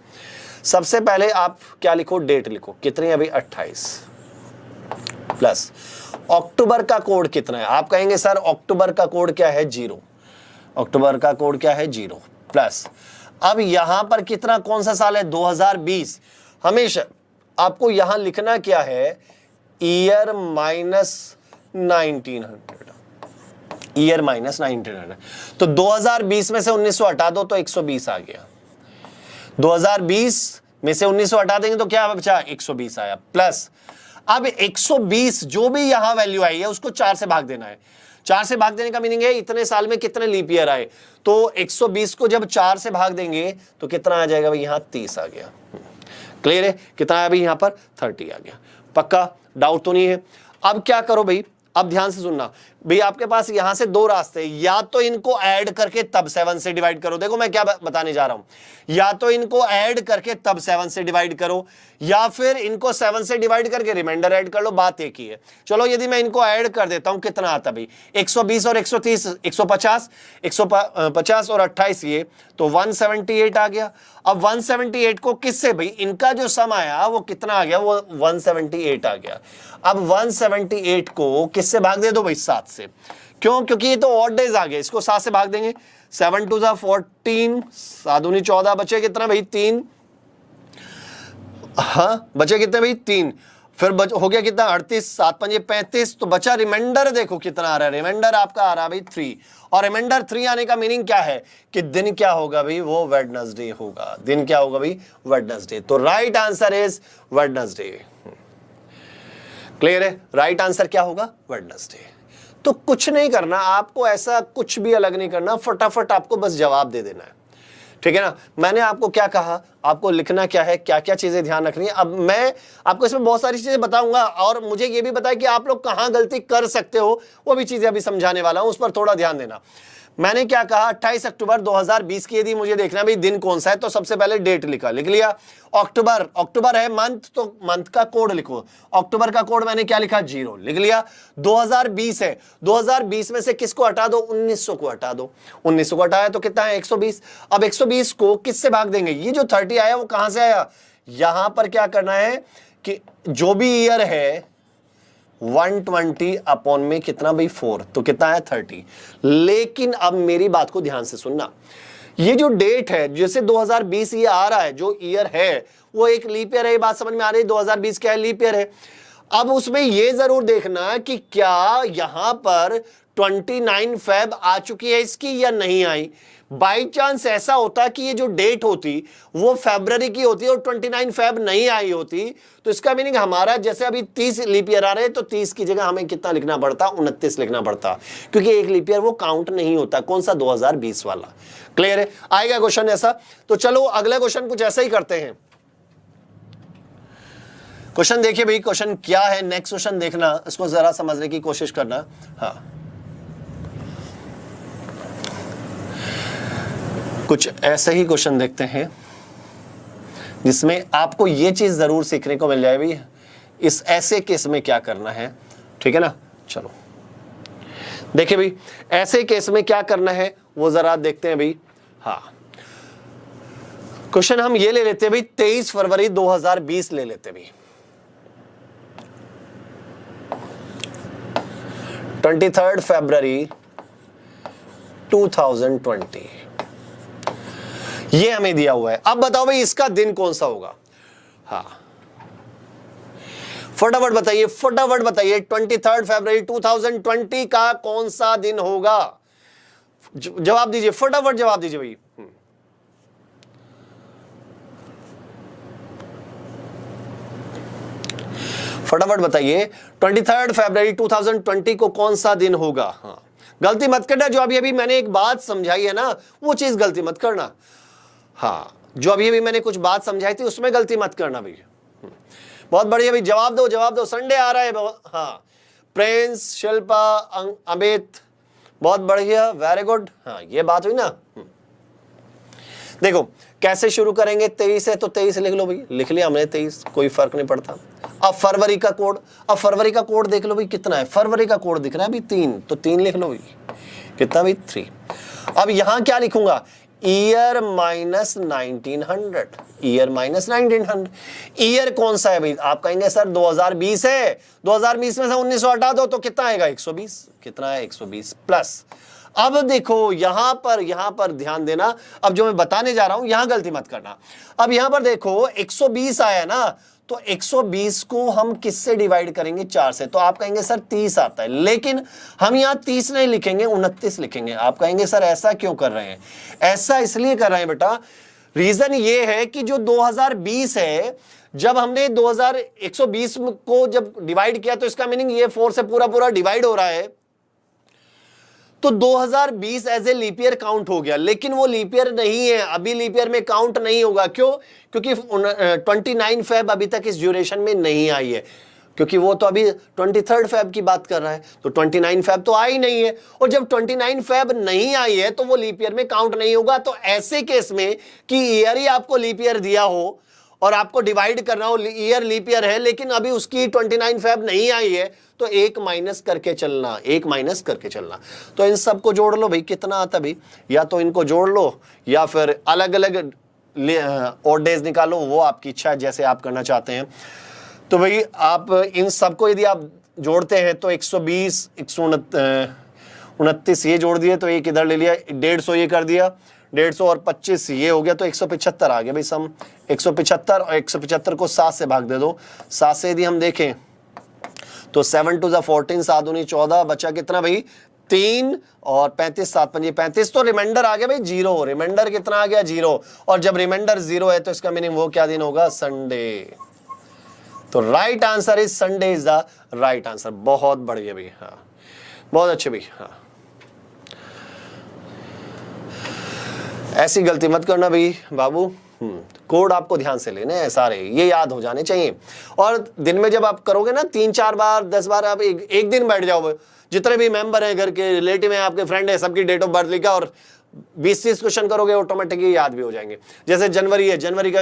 सबसे पहले आप क्या लिखो, डेट लिखो, कितनी है अभी 28 प्लस अक्टूबर का कोड कितना है। आप कहेंगे सर अक्टूबर का कोड क्या है, 0, अक्टूबर का कोड क्या है 0 प्लस अब यहां पर कितना, कौन सा साल है 2020। हमेशा आपको यहां लिखना क्या है, ईयर माइनस 1900, ईयर माइनस 1900। तो 2020 में से 1900 हटा दो तो 120 आ गया, 2020 में से 1900 हटा देंगे तो क्या बचा, 120 आया प्लस अब 120 जो भी यहां वैल्यू आई है उसको 4 से भाग देना है। 4 से भाग देने का मीनिंग है इतने साल में कितने लीप ईयर आए, तो 120 को जब 4 से भाग देंगे तो कितना आ जाएगा भाई, यहां 30 आ गया। क्लियर है, कितना आया भाई यहां पर 30 आ गया, पक्का डाउट तो नहीं है। अब क्या करो भाई, अब ध्यान से सुनना भाई, आपके पास यहां से 2 रास्ते, या तो इनको ऐड करके तब 7 से डिवाइड करो। देखो मैं क्या बताने जा रहा हूं, या तो इनको ऐड करके तब 7 से डिवाइड करो, या फिर इनको 7 से डिवाइड करके रिमाइंडर ऐड कर लो, बात एक ही है। चलो यदि मैं इनको ऐड कर देता हूं, कितना आता भाई 120 और 130 150, 150 और 28 ये तो 178 आ गया। अब 178 को किससे भाई, इनका जो सम आया वो कितना आ गया, वो 178 आ गया। अब 178 को किससे भाग दे दो भाई, 7 से। क्यों, क्योंकि ये तो ऑड डेज आ गए, इसको 7 से भाग देंगे, 7 2 14, 7 दूनी 14, बचे कितना भाई 3, हाँ बचे कितने भाई 3, फिर हो गया कितना 38, 7 5 35, तो बचा रिमाइंडर, देखो कितना आ रहा है, रिमाइंडर आपका आ रहा है भाई 3। और रिमाइंडर 3 आने का मीनिंग क्या है कि दिन क्या होगा भाई, वो वेडनेसडे होगा। दिन क्या होगा भाई, वेडनेसडे। तो right answer is Wednesday. Clear है, राइट आंसर क्या होगा, वेडनेसडे। तो कुछ नहीं करना आपको, ऐसा कुछ भी अलग नहीं करना, फटाफट आपको बस जवाब दे देना है, ठीक है ना। मैंने आपको क्या कहा, आपको लिखना क्या है, क्या क्या चीजें ध्यान रखनी है। अब मैं आपको इसमें बहुत सारी चीजें बताऊंगा, और मुझे ये भी बताया कि आप लोग कहां गलती कर सकते हो, वो भी चीजें अभी समझाने वाला हूं, उस पर थोड़ा ध्यान देना। मैंने क्या कहा, 28 अक्टूबर 2020 की यदि मुझे देखना भाई दिन कौन सा है, तो सबसे पहले डेट लिखा, लिख लिया। अक्टूबर, अक्टूबर है मंथ, तो मंथ का कोड लिखो। अक्टूबर का कोड मैंने क्या लिखा, 0 लिख लिया। 2020 है, 2020 में से किसको हटा दो, 1900 को हटा दो। 1900 को हटाया तो कितना है 120। अब 120 को किससे भाग देंगे, ये जो 30 आया वो कहां से आया, यहां पर क्या करना है कि जो भी ईयर है 120 अपॉन में कितना भाई 4, तो कितना है 30। लेकिन अब मेरी बात को ध्यान से सुनना, ये जो डेट है, जैसे 2020 ये आ रहा है, जो ईयर है वो एक लीप ईयर है, ये बात समझ में आ रही है, 2020 क्या है, लीप ईयर है। अब उसमें ये जरूर देखना कि क्या यहां पर 29 फेब आ चुकी है इसकी या नहीं आई। बाई चांस ऐसा होता कि ये जो डेट होती वो फरवरी की होती और 29 फेब नहीं आई होती, तो इसका मीनिंग हमारा जैसे अभी 30 लीप ईयर आ रहे हैं, तो 30 की जगह हमें कितना लिखना पड़ता, 29 लिखना पड़ता, क्योंकि एक लीप ईयर वो काउंट नहीं होता। कौन सा, 2020 वाला। क्लियर है, आएगा क्वेश्चन ऐसा। तो चलो अगला क्वेश्चन कुछ ऐसा ही करते हैं। क्वेश्चन देखिए भाई, क्वेश्चन क्या है, नेक्स्ट क्वेश्चन देखना, इसको जरा समझने की कोशिश करना। हाँ, कुछ ऐसे ही क्वेश्चन देखते हैं जिसमें आपको ये चीज जरूर सीखने को मिल जाए भाई, इस ऐसे केस में क्या करना है, ठीक है ना। चलो देखिए भाई, ऐसे केस में क्या करना है वो जरा देखते हैं भाई। हाँ, क्वेश्चन हम ये ले लेते हैं भाई, 23 फरवरी 2020 ले लेते हैं भाई। 23 फरवरी 2020 ये हमें दिया हुआ है। अब बताओ भाई इसका दिन कौन सा होगा। हाँ, फटाफट बताइए, फटाफट बताइए, 23 फरवरी 2020 का कौन सा दिन होगा, जवाब दीजिए, फटाफट जवाब दीजिए भाई। फटाफट बताइए 23 फरवरी 2020 को कौन सा दिन होगा। हाँ, गलती मत करना, जो अभी अभी मैंने एक बात समझाई है ना, वो चीज गलती मत करना। हाँ, जो अभी अभी मैंने कुछ बात समझाई थी उसमें गलती मत करना भैया। बहुत बढ़िया भाई, जवाब दो जवाब दो, संडे आ रहा है। हाँ, प्रिंस, शिल्पा, अमित, बहुत बढ़िया, वेरी गुड। हाँ, ये बात हुई ना। देखो कैसे शुरू करेंगे, 23 है तो 23 लिख लो भाई, लिख लिया हमने 23, कोई फर्क नहीं पड़ता। अब फरवरी का कोड, अब फरवरी का कोड देख लो भाई कितना है, फरवरी का कोड दिख रहा है अभी 3, तो 3 लिख लो भाई, कितना भाई 3। अब यहां क्या लिखूंगा, year minus 1900, year minus 1900। Year कौन सा है भाई, आप कहेंगे सर 2020 है, 2020 में से 1900 हटा दो तो कितना आएगा 120, कितना है 120 प्लस। अब देखो यहां पर ध्यान देना, अब जो मैं बताने जा रहा हूं यहां गलती मत करना। अब यहां पर देखो 120 आया ना, तो 120 को हम किससे डिवाइड करेंगे, 4 से। तो आप कहेंगे सर 30 आता है, लेकिन हम यहां 30 नहीं लिखेंगे, 29 लिखेंगे। आप कहेंगे सर ऐसा क्यों कर रहे हैं, ऐसा इसलिए कर रहे हैं बेटा, रीजन ये है कि जो 2020 है, जब हमने 120 को जब डिवाइड किया तो इसका मीनिंग ये 4 से पूरा पूरा डिवाइड हो रहा है, तो 2020 as a leap year count हो गया, लेकिन वो लीप ईयर नहीं है, अभी लीप ईयर में काउंट नहीं होगा। क्यों, क्योंकि 29 फेब अभी तक इस ड्यूरेशन में नहीं आई है, क्योंकि वो तो अभी 23 फेब की बात कर रहा है, तो 29 फेब तो आई नहीं है, और जब 29 फेब नहीं आई है तो वो लीप ईयर में काउंट नहीं होगा। तो ऐसे केस में कि ईयर ही आपको लीप ईयर दिया हो और आपको डिवाइड करना हो, ईयर लीप ईयर है लेकिन अभी उसकी 29 फेब नहीं आई है, तो 1 माइनस करके चलना, 1 माइनस करके चलना। तो इन सबको जोड़ लो भाई, कितना आता भाई, या तो इनको जोड़ लो या फिर अलग अलग ऑड डेज निकालो, वो आपकी इच्छा है, जैसे आप करना चाहते हैं। तो भाई आप इन सबको यदि आप जोड़ते हैं तो 120, 129 ये जोड़ दिए तो एक इधर ले लिया, 150 ये कर दिया, 150 और 25 ये हो गया, तो 175 आ गया भाई सम। 175 और 175 को 7 से भाग दे दो, 7 से यदि हम देखें तो 7 टू 14, 7 दूनी 14, बचा कितना भाई 3 और 35, 7 पंजे 35, तो रिमाइंडर आ गया भाई 0। रिमाइंडर कितना आ गया 0, और जब रिमाइंडर 0 है तो इसका मीनिंग वो क्या दिन होगा, संडे। तो right answer is Sunday is the right answer. बहुत बढ़िया भाई, हाँ बहुत अच्छे भाई। हाँ, ऐसी गलती मत करना भाई बाबू। कोड आपको ध्यान से लेने हैं सारे, ये याद हो जाने चाहिए। और दिन में जब आप करोगे ना 3-4 बार 10 बार, आप एक दिन बैठ जाओ, जितने भी मेंबर हैं घर के, रिलेटिव हैं, आपके फ्रेंड हैं, सबकी डेट ऑफ बर्थ लिखा और 20-30 क्वेश्चन करोगे, ऑटोमेटिकली याद भी हो जाएंगे। जैसे जनवरी है, जनवरी का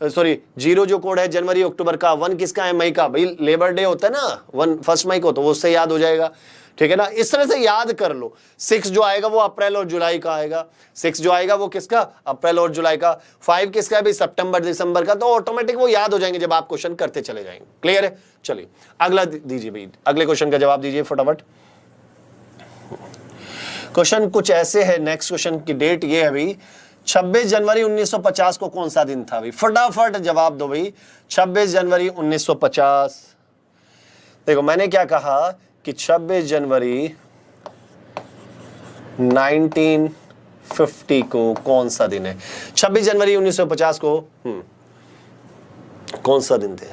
सॉरी 0 जो कोड है जनवरी अक्टूबर का, 1 किसका है मई का, भाई लेबर डे होता है ना 1 मई को, तो वो उससे याद हो जाएगा, ठीक है ना। इस तरह से याद कर लो। 6 जो आएगा वो अप्रैल और जुलाई का आएगा, 6 जो आएगा वो किसका, अप्रैल और जुलाई का। 5 किसका है भाई, सितंबर दिसंबर का। तो ऑटोमेटिक वो याद हो जाएंगे जब आप क्वेश्चन करते चले जाएंगे। क्लियर है, चलिए अगला दीजिए भाई, अगले क्वेश्चन का जवाब दीजिए फटाफट। क्वेश्चन कुछ ऐसे है, नेक्स्ट क्वेश्चन की डेट ये है भाई, 26 जनवरी 1950 को कौन सा दिन था भाई, फटाफट जवाब दो भाई। 26 जनवरी 1950, देखो मैंने क्या कहा कि 26 जनवरी 1950 को कौन सा दिन है, 26 जनवरी 1950 को कौन सा दिन थे,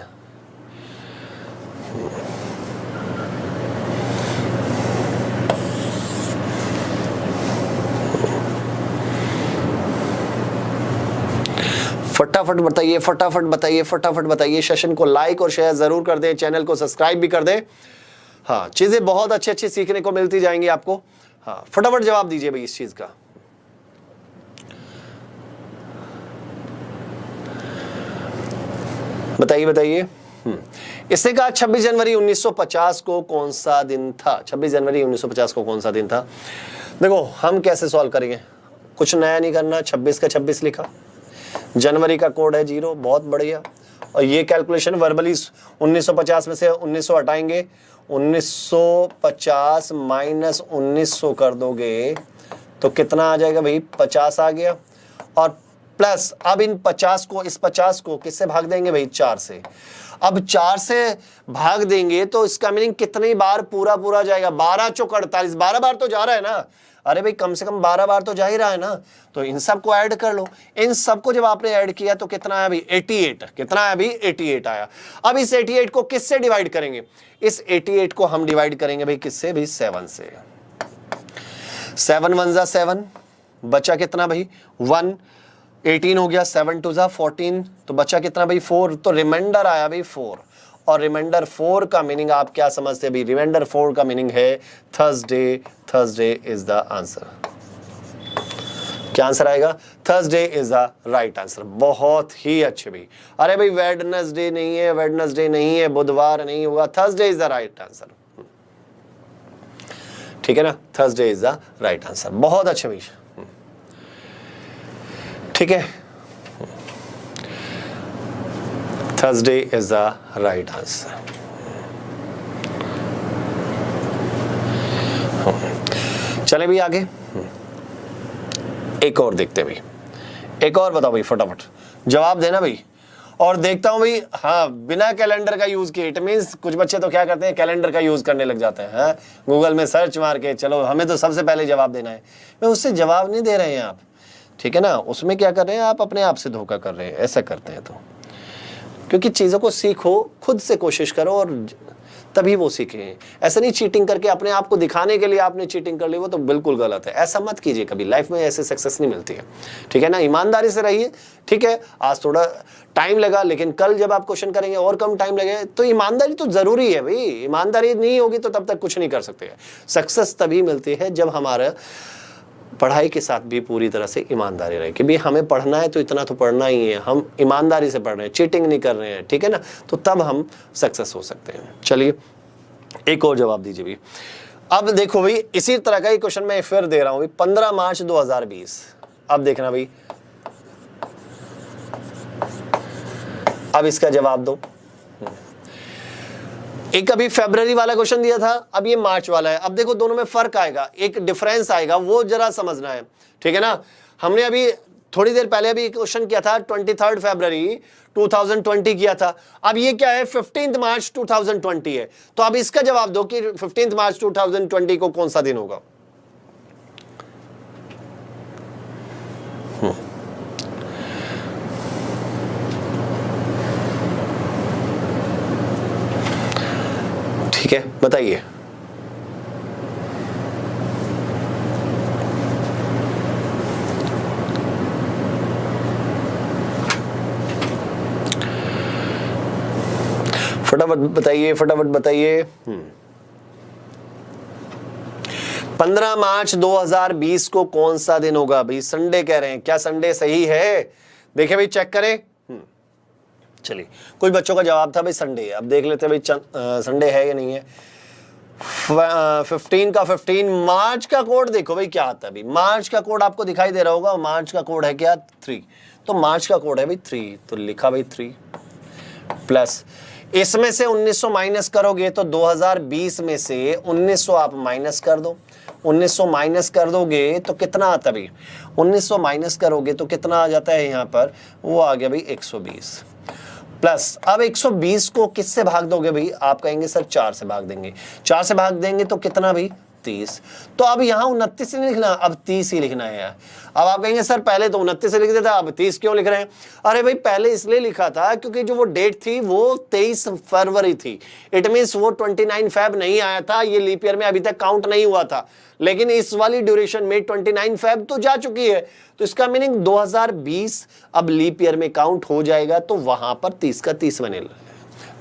फटाफट बताइए, फटाफट बताइए, फटाफट बताइए। सेशन को लाइक और शेयर जरूर कर दें, चैनल को सब्सक्राइब भी कर दें। हाँ, चीजें बहुत अच्छी अच्छी सीखने को मिलती जाएंगी आपको। हाँ, फटाफट जवाब दीजिए भाई इस चीज का। बताइए बताइए। इसने कहा 26 जनवरी 1950 को कौन सा दिन था, 26 जनवरी 1950 को कौन सा दिन था। देखो हम कैसे सॉल्व करेंगे, कुछ नया नहीं करना, 26 का 26 लिखा, जनवरी का कोड है 0, बहुत बढ़िया। और ये कैलकुलेशन वर्बली 1950 में से 1900 हटाएंगे, 1950 माइनस 1900 कर दोगे तो कितना आ जाएगा भाई, 50 आ गया। और प्लस अब इन 50 को, इस 50 को किससे भाग देंगे भाई, 4 से। अब 4 से भाग देंगे तो इसका मीनिंग कितनी बार पूरा पूरा जाएगा, 12 चौक 48, 12 बार तो जा रहा है ना। अरे भाई कम से कम 12 बार तो जा ही रहा है ना। तो इन सब को ऐड कर लो, इन सबको जब आपने ऐड किया तो कितना आया भाई, 88। कितना आया भाई, 88 आया। अब इस 88 को किससे डिवाइड करेंगे, इस 88 को हम डिवाइड करेंगे भाई किससे भाई, 7 से। 7 1 जा 7, बचा कितना भाई 1, 18 हो गया, 7 2 जा 14, तो बचा कितना भाई 4, तो रिमाइंडर आया भाई 4। और रिमाइंडर 4 का मीनिंग आप क्या समझते हैं भाई? रिमाइंडर 4 का मीनिंग है Thursday. Thursday is the answer. क्या आंसर आएगा? Thursday is the right answer. बहुत ही अच्छे भाई। अरे भाई वेडनेसडे नहीं है, वेडनेसडे नहीं है, बुधवार नहीं होगा, Thursday is the right answer. ठीक है ना, Thursday is the right answer. बहुत अच्छे भाई, ठीक है, Thursday is the right answer. चले भाई आगे, एक और देखते भाई, एक और बताओ भाई, फटाफट जवाब देना भाई। और देखता हूं भाई, हाँ बिना कैलेंडर का यूज किए, इट मींस कुछ बच्चे तो क्या करते हैं, कैलेंडर का यूज करने लग जाते हैं, गूगल में सर्च मार के, चलो हमें तो सबसे पहले जवाब देना है। मैं उससे जवाब नहीं दे रहे हैं आप, ठीक है ना, उसमें क्या कर रहे हैं आप, अपने आप से धोखा कर रहे हैं, ऐसा करते हैं। तो क्योंकि चीज़ों को सीखो, खुद से कोशिश करो और तभी वो सीखें। ऐसा नहीं चीटिंग करके अपने आप को दिखाने के लिए आपने चीटिंग कर ली, वो तो बिल्कुल गलत है। ऐसा मत कीजिए कभी, लाइफ में ऐसे सक्सेस नहीं मिलती है, ठीक है ना। ईमानदारी से रहिए, ठीक है। आज थोड़ा टाइम लगा, लेकिन कल जब आप क्वेश्चन करेंगे और कम टाइम लगेगा, तो ईमानदारी तो जरूरी है भाई। ईमानदारी नहीं होगी तो तब तक कुछ नहीं कर सकते। सक्सेस तभी मिलती है जब हमारा पढ़ाई के साथ भी पूरी तरह से ईमानदारी रहे कि भाई हमें पढ़ना है तो इतना तो पढ़ना ही है, हम ईमानदारी से पढ़ रहे हैं, चीटिंग नहीं कर रहे हैं, ठीक है ना, तो तब हम सक्सेस हो सकते हैं। चलिए एक और जवाब दीजिए भाई। अब देखो भाई, इसी तरह का ही क्वेश्चन मैं फिर दे रहा हूं भाई, 15 मार्च 2020। अब देखना भाई, अब इसका जवाब दो। एक अभी फरवरी वाला क्वेश्चन दिया था, अब ये मार्च वाला है। अब देखो दोनों में फर्क आएगा, एक डिफरेंस आएगा, वो जरा समझना है, ठीक है ना। हमने अभी थोड़ी देर पहले अभी क्वेश्चन किया था 23 फरवरी 2020 किया था। अब ये क्या है, 15 मार्च 2020 है। तो अब इसका जवाब दो कि 15 मार्च 2020 को कौन सा दिन होगा। ठीक है, बताइए। फटाफट बताइए, फटाफट बताइए। 15 मार्च 2020 को कौन सा दिन होगा भाई? संडे कह रहे हैं, क्या संडे सही है? देखिए भाई, चेक करें। चलिए, कुछ बच्चों का जवाब था भाई संडे। अब देख लेते हैं भाई संडे है या नहीं है। 15 का 15, मार्च का कोड देखो भाई क्या आता है भाई। मार्च का कोड आपको दिखाई दे रहा होगा, मार्च का कोड है क्या 3, तो मार्च का कोड है भाई 3, तो लिखा भाई 3 प्लस इसमें से 1900 माइनस करोगे तो 2020 में से 1900 आप माइनस कर दो। 1900 माइनस कर दोगे तो कितना आता है भाई? 1900 माइनस करोगे तो कितना आ जाता है यहाँ पर? वो आ गया भाई 120 प्लस। अब 120 को किससे भाग दोगे भाई? आप कहेंगे सर 4 से भाग देंगे। 4 से भाग देंगे तो कितना भाई? 30। तो अब यहाँ 29 नहीं लिखना, अब 30 ही लिखना है यार। अब आप कहेंगे सर पहले तो 29 से लिख देता, अब 30 क्यों लिख रहे हैं? अरे भाई पहले इसलिए लिखा था क्योंकि जो वो डेट थी वो 23 फरवरी थी। इट मीन्स वो 29 फेब नहीं आया था, ये लीप ईयर में अभी तक काउंट नहीं हुआ था। लेकिन इस वाली ड्यूरेशन में 29 फेब तो जा चुकी है, तो इसका मीनिंग 2020 अब लीप ईयर में काउंट हो जाएगा, तो वहां पर 30 का 30 बने।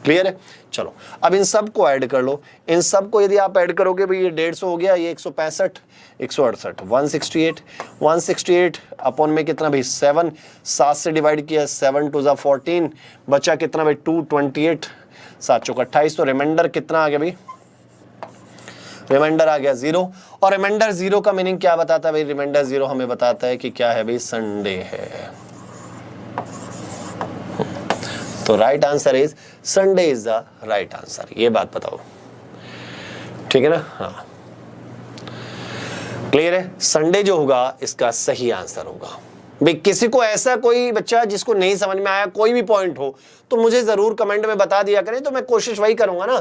क्लियर है? चलो अब इन सब को ऐड कर लो। इन सब को यदि आप ऐड करोगे भाई, ये 150 हो गया, ये 165, 168, 168, 168 अपॉन में कितना भाई 7, 7 से डिवाइड किया, 7 2 जा 14, बचा कितना भाई 228, 7 चौक 28, तो रिमाइंडर कितना आ गया भाई? रिमाइंडर आ गया 0। और रिमाइंडर 0 का मीनिंग क्या बताता है भाई? रिमाइंडर 0 हमें बताता है कि क्या है भाई? संडे है। तो right answer is Sunday is the right answer. ये बात बताओ, ठीक है ना? हाँ क्लियर है? संडे जो होगा इसका सही आंसर होगा भाई। किसी को ऐसा कोई बच्चा जिसको नहीं समझ में आया, कोई भी पॉइंट हो, तो मुझे जरूर कमेंट में बता दिया करें, तो मैं कोशिश वही करूंगा ना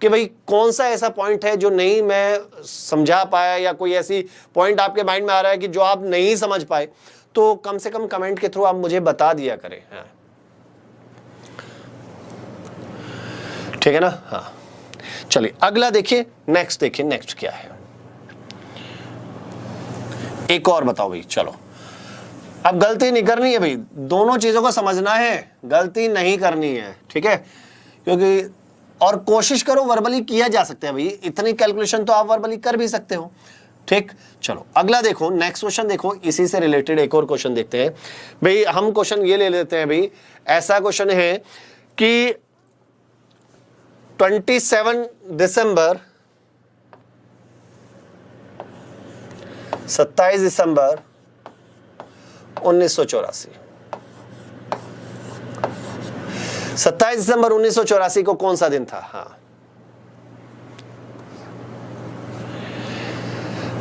कि भाई कौन सा ऐसा पॉइंट है जो नहीं मैं समझा पाया, या कोई ऐसी पॉइंट आपके माइंड में आ रहा है कि जो आप नहीं समझ पाए, तो कम से कम कमेंट के थ्रू आप मुझे बता दिया करें। हाँ ठीक है ना? हाँ चलिए अगला देखिए, नेक्स्ट देखिए, नेक्स्ट क्या है। एक और बताओ भाई। चलो अब गलती नहीं करनी है भाई, दोनों चीजों को समझना है, गलती नहीं करनी है, ठीक है, क्योंकि और कोशिश करो वर्बली किया जा सकता है भाई, इतनी कैलकुलेशन तो आप वर्बली कर भी सकते हो, ठीक। चलो अगला देखो, नेक्स्ट क्वेश्चन देखो, इसी से रिलेटेड एक और क्वेश्चन देखते हैं भाई। हम क्वेश्चन ये ले लेते हैं भाई, ऐसा क्वेश्चन है कि 27 दिसंबर 27 दिसंबर 1984, 27 दिसंबर 1984 को कौन सा दिन था? हाँ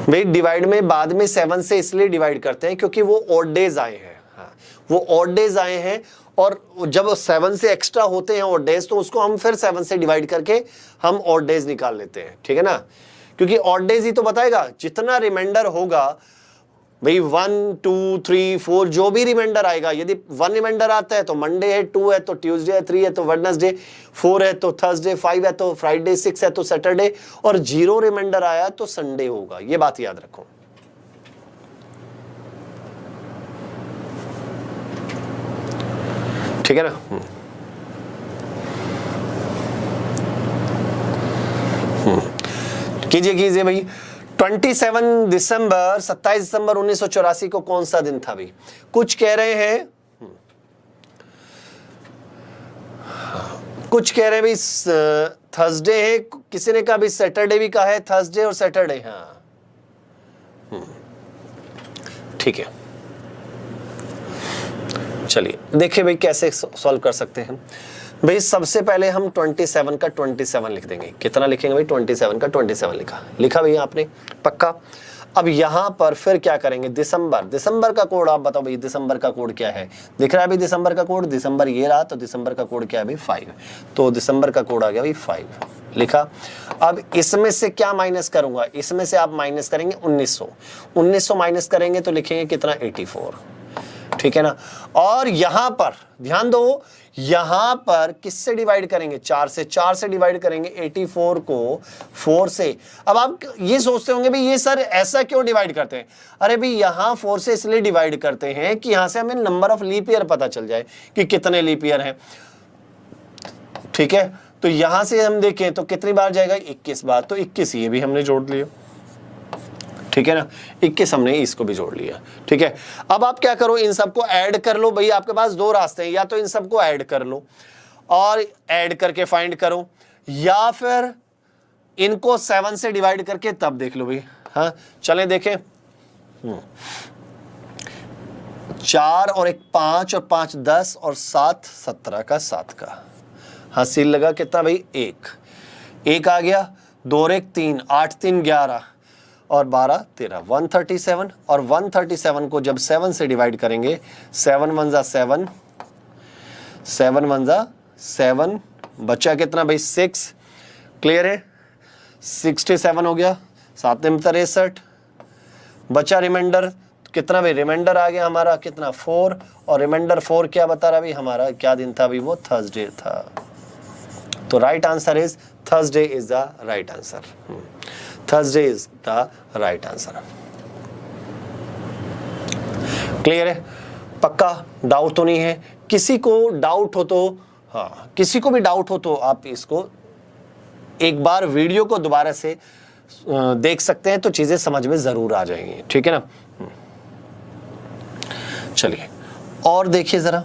भाई, डिवाइड में बाद में 7 से इसलिए डिवाइड करते हैं क्योंकि वो ऑड डेज आए हैं। हाँ, वो ऑड डेज आए हैं, और जब 7 से एक्स्ट्रा होते हैं ऑड डेज तो उसको हम फिर 7 से डिवाइड करके हम ऑड डेज निकाल लेते हैं, ठीक है ना, क्योंकि ऑड डेज ही तो बताएगा। जितना रिमाइंडर होगा भाई 1 2 3 4 जो भी रिमाइंडर आएगा, यदि 1 रिमाइंडर आता है तो मंडे है, 2 है तो ट्यूसडे है, 3 है तो वेडनेसडे, 4 है तो थर्सडे, 5 है तो फ्राइडे, 6 है तो सैटरडे, और 0 रिमाइंडर आया तो संडे होगा। ये बात याद रखो, ठीक है ना। कीजिए कीजिए भाई, 27 दिसंबर 27 दिसंबर 1984 को कौन सा दिन था भाई? कुछ कह रहे हैं, कुछ कह रहे हैं भाई थर्सडे है, किसी ने कहा भाई सैटरडे भी कहा है, थर्सडे और सैटरडे। हाँ ठीक है, चलिए देखिए भाई कैसे सॉल्व कर सकते हैं भाई। सबसे पहले हम 27 का 27 लिख देंगे। कितना लिखेंगे भाई? 27 का 27 लिखा भैया आपने, पक्का। अब यहां पर फिर क्या करेंगे? दिसंबर का कोड आप बताओ भाई, दिसंबर का कोड क्या है? दिख रहा है भाई दिसंबर का कोड, दिसंबर ये रहा, तो दिसंबर का कोड क्या है भाई? 5। तो दिसंबर का कोड आ गया भाई 5, लिखा। अब इसमें से क्या माइनस करूंगा? इसमें से आप माइनस करेंगे 1900 माइनस करेंगे तो लिखेंगे कितना? 84, ठीक है ना। और यहां पर ध्यान दो, यहां पर किससे डिवाइड करेंगे? 4 से डिवाइड करेंगे 84 को 4 से। अब आप ये सोचते होंगे भाई ये सर ऐसा क्यों डिवाइड करते हैं? अरे भाई यहां 4 से इसलिए डिवाइड करते हैं कि यहां से हमें नंबर ऑफ लीप ईयर पता चल जाए कि कितने लीप ईयर हैं, ठीक है। तो यहां से हम देखें तो कितनी बार जाएगा? 21 बार, तो 21 ये भी हमने जोड़ लिया, ठीक है ना। 21 हमने इसको भी जोड़ लिया, ठीक है। अब आप क्या करो, इन सबको ऐड कर लो भाई। आपके पास 2 रास्ते हैं, या तो इन सबको ऐड कर लो और ऐड करके फाइंड करो, या फिर इनको 7 से डिवाइड करके तब देख लो भाई। हाँ चलें देखें, 4 और 1 5 और 5 10 और 7 17 का 7 का। हाँ सील लगा, कितना भाई? 1 आ गया, 2 और 1 3, 8 3 11 और 12 13, 137। और 137 को जब 7 से डिवाइड करेंगे, 7 1 जा 7, 7 1 जा 7, बचा कितना भाई? 6। क्लियर है? 67 हो गया, 7 63, बचा रिमाइंडर कितना भाई? रिमाइंडर आ गया हमारा कितना? 4। और रिमाइंडर 4 क्या बता रहा भाई? हमारा क्या दिन था भाई? वो थर्सडे था। तो right answer is Thursday is the right answer. Thursday is the right answer. Clear है? पक्का? डाउट तो नहीं है? किसी को डाउट हो तो, हाँ किसी को भी डाउट हो तो आप इसको एक बार वीडियो को दोबारा से देख सकते हैं, तो चीजें समझ में जरूर आ जाएंगी, ठीक है ना। चलिए और देखिए जरा,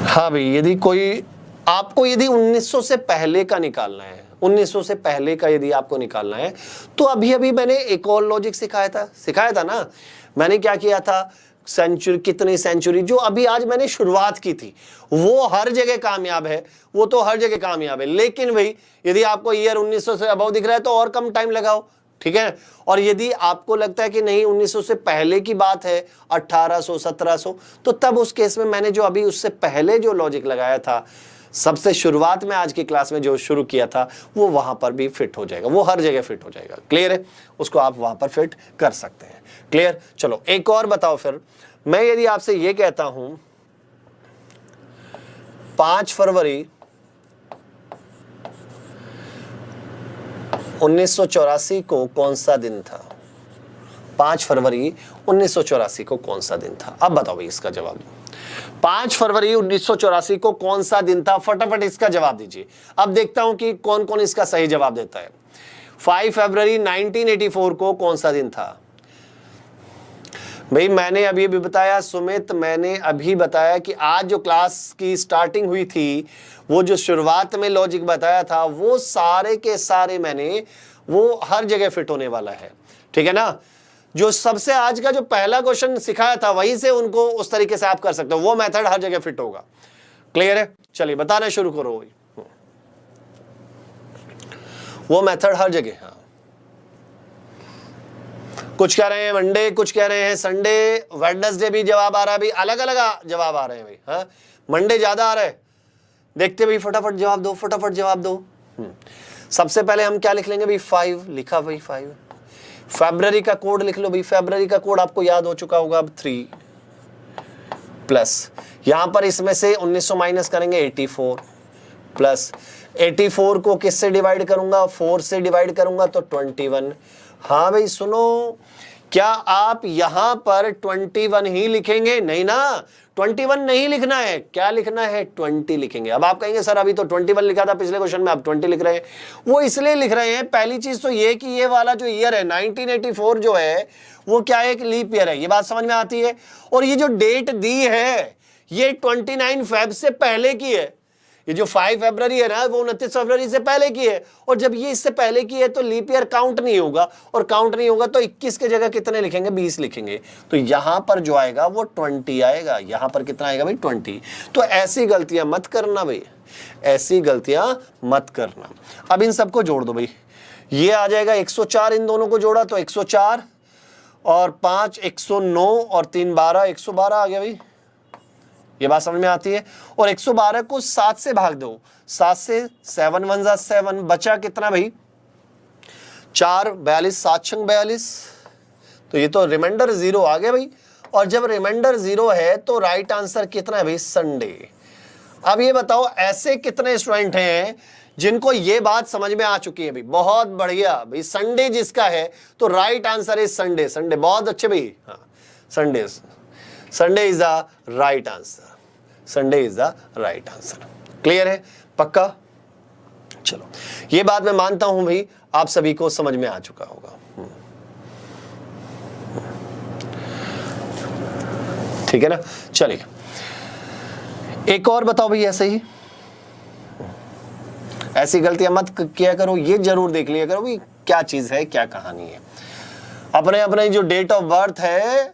हाँ भाई यदि कोई आपको यदि 1900 से पहले का निकालना है, 1900 से पहले का यदि आपको निकालना है, तो अभी अभी मैंने एक और लॉजिक सिखाया था ना। मैंने क्या किया था? सेंचुरी, कितनी सेंचुरी, जो अभी आज मैंने शुरुआत की थी, वो हर जगह कामयाब है, वो तो हर जगह कामयाब है। लेकिन भाई यदि आपको ईयर 1900 से अबव दिख रहा है तो और कम टाइम लगाओ, ठीक है। और यदि आपको लगता है कि नहीं 1900 से पहले की बात है, 1800 1700, तो तब उस केस में मैंने जो अभी उससे पहले जो लॉजिक लगाया था, सबसे शुरुआत में आज की क्लास में जो शुरू किया था, वो वहां पर भी फिट हो जाएगा, वो हर जगह फिट हो जाएगा। क्लियर है? उसको आप वहां पर फिट कर सकते हैं। क्लियर? चलो एक और बताओ फिर। मैं यदि आपसे ये कहता हूं 5 फरवरी 1984 को कौन सा दिन था? 5 फरवरी 1984 को कौन सा दिन था? अब बताओ भाई इसका जवाब। 5 फरवरी 1984 को कौन सा दिन था? फटाफट इसका जवाब दीजिए। अब देखता हूं कि कौन कौन इसका सही जवाब देता है। 5 फरवरी 1984 को कौन सा दिन था? भाई मैंने अभी भी बताया सुमित, मैंने अभी बताया कि आज जो क्लास की स्टार्टिंग हुई थी, वो जो शुरुआत में लॉजिक बताया था, वो सारे के सारे मैंने वो हर जगह फिट होने वाला है। ठीक है ना? जो सबसे आज का जो पहला क्वेश्चन सिखाया था वहीं से उनको उस तरीके से आप कर सकते हो, वो मेथड हर जगह फिट होगा। क्लियर है? चलिए बताना शुरू करो। वो मेथड हर जगह। हाँ, कुछ कह रहे हैं मंडे, कुछ कह रहे हैं संडे, वेडनेसडे भी जवाब आ रहा है भाई, अलग अलग जवाब आ रहे हैं भाई। हाँ, मंडे ज्यादा आ रहा है, देखते भाई, फटाफट जवाब दो, फटाफट जवाब दो। सबसे पहले हम क्या लिख लेंगे भाई? 5 लिखा भाई, 5। फरवरी का कोड लिख लो भाई, फरवरी का कोड आपको याद हो चुका होगा। अब 3 प्लस यहां पर इसमें से 1900 माइनस करेंगे 84 प्लस 84 को किससे डिवाइड करूंगा? 4 से डिवाइड करूंगा तो 21। हाँ भाई सुनो, क्या आप यहां पर 21 ही लिखेंगे? नहीं ना, 21 नहीं लिखना है। क्या लिखना है? 20 लिखेंगे। अब आप कहेंगे सर अभी तो 21 लिखा था पिछले क्वेश्चन में, आप 20 लिख रहे हैं। वो इसलिए लिख रहे हैं, पहली चीज तो ये कि ये वाला जो ईयर है 1984 जो है वो क्या है? एक लीप ईयर है। ये बात समझ में आती है? और ये जो डेट दी है ये 29 फेब से पहले की है। ये जो 5 फरवरी है ना, वो 29 फरवरी से पहले की है। और जब ये इससे पहले की है तो लीप ईयर काउंट नहीं होगा, और काउंट नहीं होगा तो 21 के जगह कितने लिखेंगे? 20 लिखेंगे। तो यहां पर जो आएगा वो 20 आएगा। यहां पर कितना आएगा भाई? 20। तो ऐसी गलतियां मत करना भाई, ऐसी गलतियां मत करना। अब इन सबको जोड़ दो भाई, ये आ जाएगा 104, इन दोनों को जोड़ा तो 104 और 5 109 और 3 12, 112 आ गया भाई। ये बात समझ में आती है? और 112 को 7 से भाग दो, 7 से 7 1 जा 7, बचा कितना भाई? 4 42, 7 6 42। तो ये तो रिमाइंडर 0 आ गया भाई। और जब रिमाइंडर 0 है तो राइट आंसर कितना है भाई? संडे। अब ये बताओ ऐसे कितने स्टूडेंट हैं जिनको ये बात समझ में आ चुकी है भाई? बहुत बढ़िया भाई, संडे जिसका है तो right answer is Sunday. Sunday बहुत अच्छे भाई। हाँ, Sunday, Sunday is the right answer. Sunday is the right answer. Clear है? पक्का? चलो, ये बात मैं मानता हूं भाई आप सभी को समझ में आ चुका होगा। ठीक है ना? चलिए एक और बताओ भाई। ऐसे ही ऐसी गलतियां मत किया करो, ये जरूर देख लिया करो भाई क्या चीज है, क्या कहानी है। अपने अपने जो डेट ऑफ बर्थ है,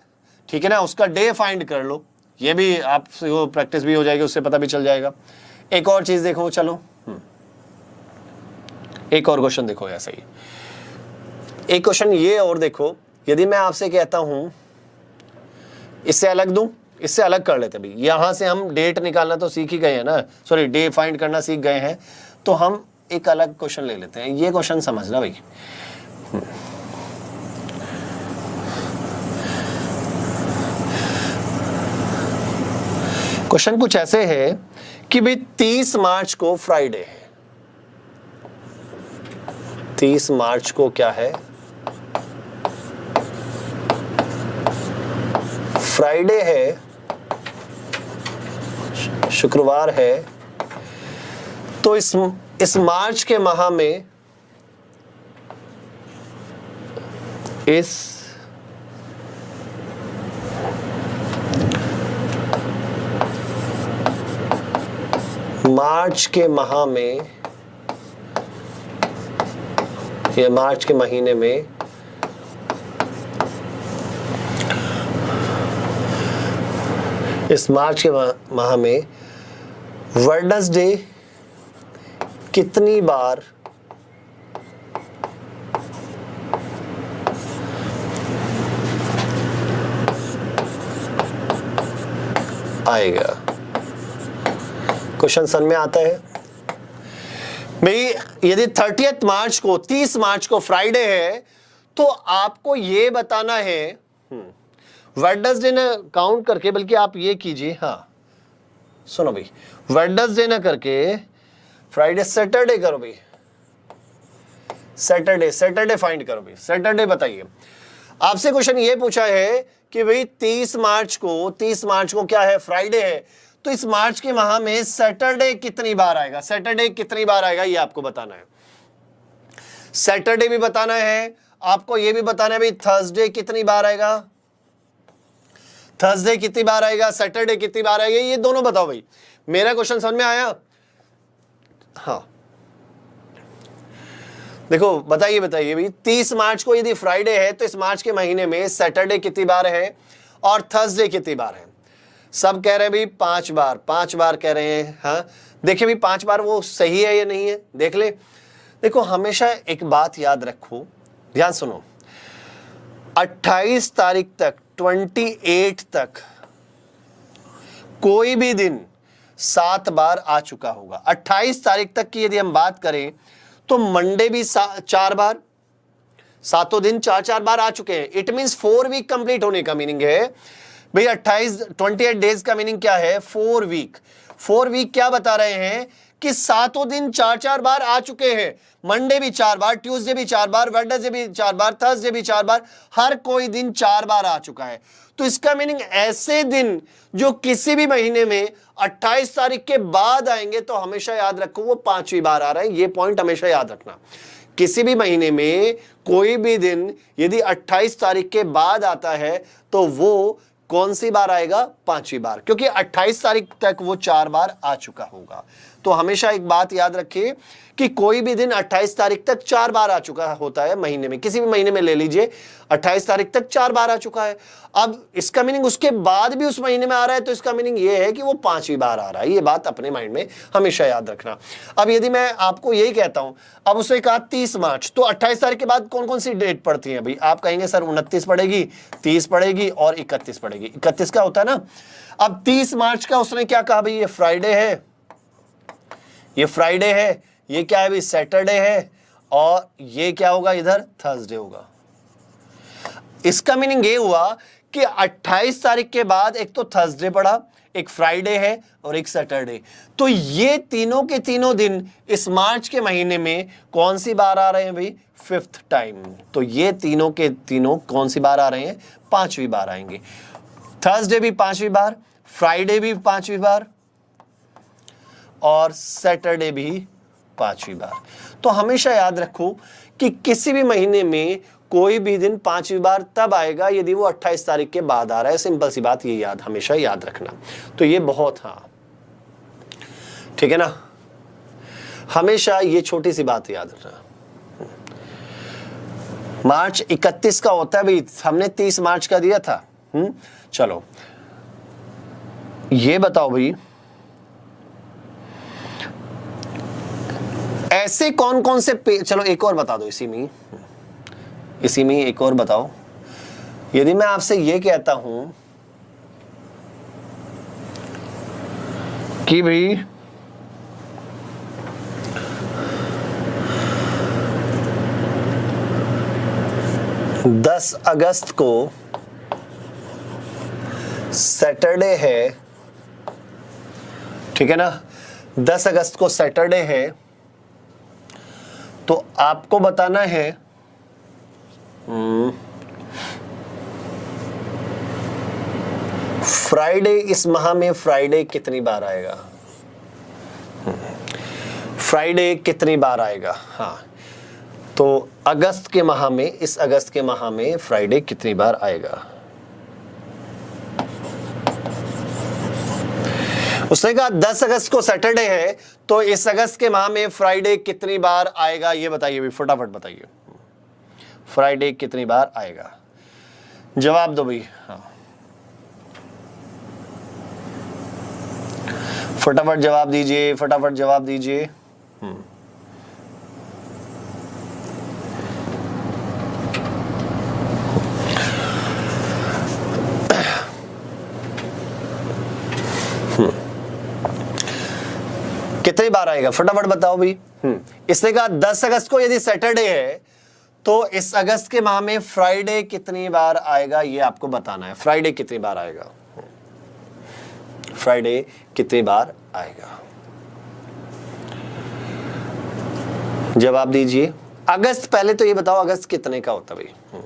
ठीक है ना, उसका डे फाइंड कर लो। ये भी आप प्रैक्टिस भी हो जाएगी, उससे पता भी चल जाएगा। एक और चीज देखो, चलो एक और क्वेश्चन देखो। ऐसा ही एक क्वेश्चन ये और देखो, यदि मैं आपसे कहता हूं, इससे अलग दूं, इससे अलग कर लेते भाई। यहां से हम डेट निकालना तो सीख ही गए हैं ना, सॉरी डे फाइंड करना सीख गए हैं, तो हम एक अलग क्वेश्चन ले लेते हैं। ये क्वेश्चन समझना भाई। क्वेश्चन कुछ ऐसे है कि भाई 30 मार्च को फ्राइडे है। 30 मार्च को क्या है? फ्राइडे है, शुक्रवार है। तो इस मार्च के माह में इस मार्च के माह में या मार्च के महीने में इस मार्च के माह में वेडनेसडे कितनी बार आएगा? क्वेश्चन समझ में आता है भाई? यदि 30 मार्च को, 30 मार्च को फ्राइडे है तो आपको ये बताना है वेडनेसडे ने काउंट करके, बल्कि आप ये कीजिए, हाँ सुनो भाई, वेडनेसडे ना करके फ्राइडे सैटरडे करो भाई, सैटरडे फाइंड करो भाई, सैटरडे बताइए। आपसे क्वेश्चन ये पूछा है कि भाई 30 मार्च को क्या है, फ्राइडे है, तो इस मार्च के माह में सैटरडे कितनी बार आएगा, सैटरडे कितनी बार आएगा ये आपको बताना है। सैटरडे भी बताना है आपको, ये भी बताना है भाई थर्सडे कितनी बार आएगा, थर्सडे कितनी बार आएगा, सैटरडे कितनी बार आएगा, ये दोनों बताओ भाई। मेरा क्वेश्चन समझ में आया? हाँ देखो बताइए भाई 30 मार्च को यदि फ्राइडे है तो इस मार्च के महीने में सैटरडे कितनी बार है और थर्सडे कितनी बार है। सब कह रहे हैं भाई 5 बार, 5 बार कह रहे हैं। हाँ देखिए भाई 5 बार वो सही है या नहीं है देख ले। देखो हमेशा एक बात याद रखो, ध्यान सुनो, 28 तारीख तक 28 तक कोई भी दिन 7 बार आ चुका होगा। 28 तारीख तक की यदि हम बात करें तो मंडे भी 4 बार, 7 दिन 4 बार आ चुके हैं। इट मींस 4 वीक कंप्लीट होने का मीनिंग है भाई 28 डेज का मीनिंग क्या है, 4 वीक। 4 वीक क्या बता रहे हैं कि 7 दिन 4 बार आ चुके हैं। मंडे भी 4 बार, ट्यूसडे भी 4 बार, वेडनेसडे भी 4 बार, थर्सडे भी 4 बार, हर कोई दिन 4 बार आ चुका है। तो इसका मीनिंग ऐसे दिन जो किसी भी महीने में 28 तारीख के बाद आएंगे तो हमेशा याद रखो वो 5वीं बार आ रहा है। ये पॉइंट हमेशा याद रखना, किसी भी महीने में कोई भी दिन यदि 28 तारीख के बाद आता है तो वो कौन सी बार आएगा, 5वीं बार, क्योंकि 28 तारीख तक वो 4 बार आ चुका होगा। तो हमेशा एक बात याद रखिए कि कोई भी दिन 28 तारीख तक 4 बार आ चुका होता है महीने में, किसी भी महीने में ले लीजिए 28 तारीख तक 4 बार आ चुका है। अब इसका मीनिंग उसके बाद भी उस महीने में आ रहा है तो इसका मीनिंग ये है कि वो 5वीं बार आ रहा है। ये बात अपने माइंड में हमेशा याद रखना। अब यदि मैं आपको यही कहता हूं, अब उसने कहा 30 मार्च, तो 28 तारीख के बाद कौन कौन सी डेट पड़ती है भाई, आप कहेंगे सर 29 पड़ेगी, 30 पड़ेगी और 31 पड़ेगी। 31 का होता है ना। अब 30 मार्च का उसने क्या कहा भाई, ये फ्राइडे है, ये फ्राइडे है, ये क्या है भाई सैटरडे है, और ये क्या होगा इधर थर्सडे होगा। इसका मीनिंग ये हुआ कि 28 तारीख के बाद एक तो थर्सडे पड़ा, एक फ्राइडे है और एक सैटरडे। तो ये तीनों के तीनों दिन इस मार्च के महीने में कौन सी बार आ रहे हैं भाई, 5th टाइम। तो ये तीनों के तीनों कौन सी बार आ रहे हैं, 5वीं बार आएंगे। थर्सडे भी 5वीं बार, फ्राइडे भी 5वीं बार और सैटरडे भी 5वीं बार। तो हमेशा याद रखो कि किसी भी महीने में कोई भी दिन 5वीं बार तब आएगा यदि वो 28 तारीख के बाद आ रहा है। सिंपल सी बात ये याद, हमेशा याद रखना। तो ये बहुत, हाँ ठीक है ना, हमेशा ये छोटी सी बात याद रखना। मार्च 31 का होता है भाई, हमने 30 मार्च का दिया था। चलो ये बताओ भाई ऐसे कौन कौन से चलो एक और बता दो, इसी में एक और बताओ। यदि मैं आपसे ये कहता हूं कि भाई 10 अगस्त को सैटरडे है, ठीक है ना, 10 अगस्त को सैटरडे है, तो आपको बताना है फ्राइडे, इस माह में फ्राइडे कितनी बार आएगा, फ्राइडे कितनी बार आएगा। हाँ तो अगस्त के माह में, इस अगस्त के माह में फ्राइडे कितनी बार आएगा। उसने कहा 10 अगस्त को सैटरडे है तो इस अगस्त के माह में फ्राइडे कितनी बार आएगा, ये बताइए भाई, फटाफट बताइए फ्राइडे कितनी बार आएगा, जवाब दो भाई। हाँ फटाफट जवाब दीजिए, फटाफट जवाब दीजिए। कितनी बार आएगा फटाफट बताओ भाई। इसने कहा 10 अगस्त को यदि सैटरडे है तो इस अगस्त के माह में फ्राइडे कितनी बार आएगा, ये आपको बताना है। फ्राइडे कितनी बार आएगा, फ्राइडे कितनी बार आएगा? जवाब दीजिए। अगस्त, पहले तो ये बताओ अगस्त कितने का होता है भाई?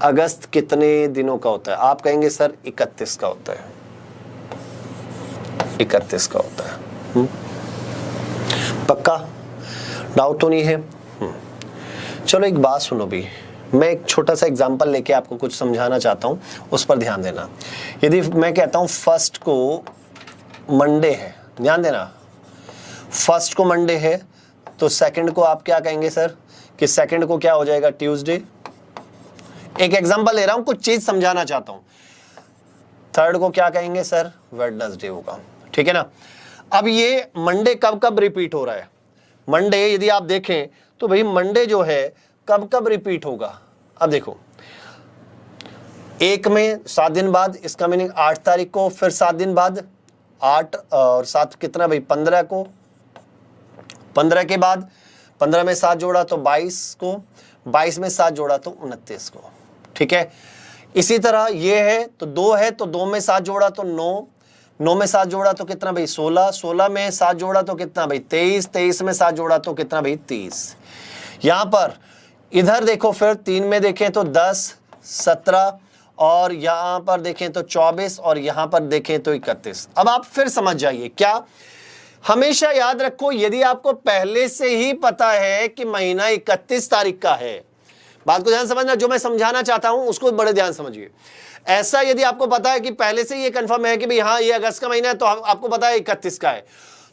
अगस्त कितने दिनों का होता है? आप कहेंगे सर 31 का होता है, 31 का होता है। पक्का डाउट तो नहीं है? चलो एक बात सुनो भी, मैं एक छोटा सा एग्जांपल लेके आपको कुछ समझाना चाहता हूं, उस पर ध्यान देना। यदि मैं कहता हूं फर्स्ट को मंडे है, ध्यान देना, फर्स्ट को मंडे है तो सेकंड को आप क्या कहेंगे सर? कि सेकंड को क्या हो जाएगा? ट्यूसडे। एक एग्जांपल ले रहा हूं, कुछ चीज समझाना चाहता हूं। थर्ड को क्या कहेंगे सर? वेडनेसडे होगा, ठीक है ना। अब ये मंडे कब कब रिपीट हो रहा है? मंडे यदि आप देखें तो भाई मंडे जो है कब कब रिपीट होगा? अब देखो, एक में 7 दिन बाद, इसका मीनिंग 8 तारीख को, फिर 7 दिन बाद 8 और 7 कितना भाई? 15 को, 15 के बाद 15 में 7 जोड़ा तो 22 को, 22 में 7 जोड़ा तो 29 को, ठीक है। इसी तरह ये है तो 2 है तो 2 में 7 जोड़ा तो 9, 9 में 7 जोड़ा तो कितना भाई? 16, 16 में 7 जोड़ा तो कितना भाई? 23, 23 में 7 जोड़ा तो कितना भाई? 30। यहां पर इधर देखो, फिर 3 में देखें तो 10, 17 और यहां पर देखें तो 24 और यहां पर देखें तो 31। अब आप फिर समझ जाइए, क्या हमेशा याद रखो, यदि आपको पहले से ही पता है कि महीना 31 तारीख का है, बात को ध्यान समझना, जो मैं समझाना चाहता हूं उसको बड़े ध्यान समझिए। ऐसा यदि आपको पता है कि पहले से ये कंफर्म है कि भाई हाँ ये अगस्त का महीना है, तो आपको पता है 31 का है,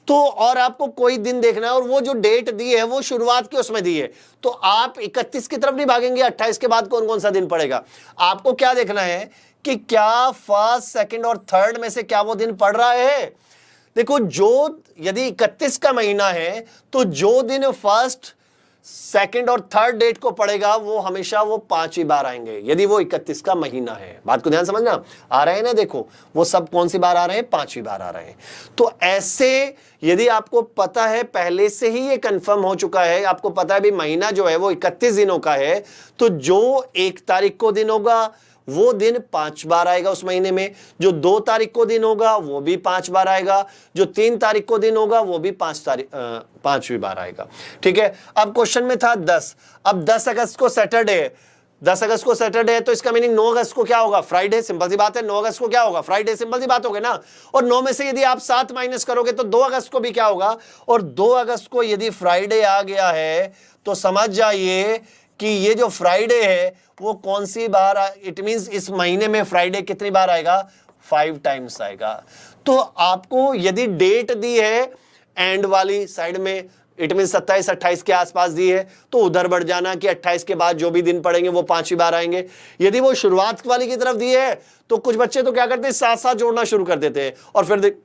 तो और आपको कोई दिन देखना है और वो जो डेट दी है वो शुरुआत की उसमें दी है, तो आप 31 की तरफ नहीं भागेंगे। 28 के बाद कौन कौन सा दिन पड़ेगा? आपको क्या देखना है कि क्या फर्स्ट, सेकंड और थर्ड में से क्या वो दिन पड़ रहा है। देखो, जो यदि 31 का महीना है तो जो दिन फर्स्ट, सेकंड और थर्ड डेट को पड़ेगा वो हमेशा वो 5वीं बार आएंगे, यदि वो 31 का महीना है। बात को ध्यान समझना, आ रहे हैं ना, देखो वो सब कौन सी बार आ रहे हैं? 5वीं बार आ रहे हैं। तो ऐसे यदि आपको पता है, पहले से ही ये कंफर्म हो चुका है, आपको पता है भी महीना जो है वो 31 दिनों का है, तो जो 1 तारीख को दिन होगा वो दिन 5 बार आएगा उस महीने में, जो 2 तारीख को दिन होगा वो भी 5 बार आएगा, जो 3 तारीख को दिन होगा वो भी 5वीं बार आएगा, ठीक है। अब क्वेश्चन में था 10, अब 10 अगस्त को सैटरडे है, 10 अगस्त को सैटरडे है तो इसका मीनिंग 9 अगस्त को क्या होगा? फ्राइडे। सिंपल सी बात है, 9 अगस्त को क्या होगा? फ्राइडे। सिंपल सी बात होगी ना। और 9 में से यदि आप 7 माइनस करोगे तो 2 अगस्त को भी क्या होगा? और 2 अगस्त को यदि फ्राइडे आ गया है तो समझ जाइए कि ये जो फ्राइडे है वो कौन सी बार, इट मींस इस महीने में फ्राइडे कितनी बार आएगा? 5 टाइम्स आएगा। तो आपको यदि डेट दी है एंड वाली साइड में, इट मीन 27, 28 के आसपास दी है, तो उधर बढ़ जाना कि 28 के बाद जो भी दिन पड़ेंगे वो 5वीं बार आएंगे। यदि वो शुरुआत वाली की तरफ दी है तो कुछ बच्चे तो क्या करते हैं, साथ साथ जोड़ना शुरू कर देते हैं और फिर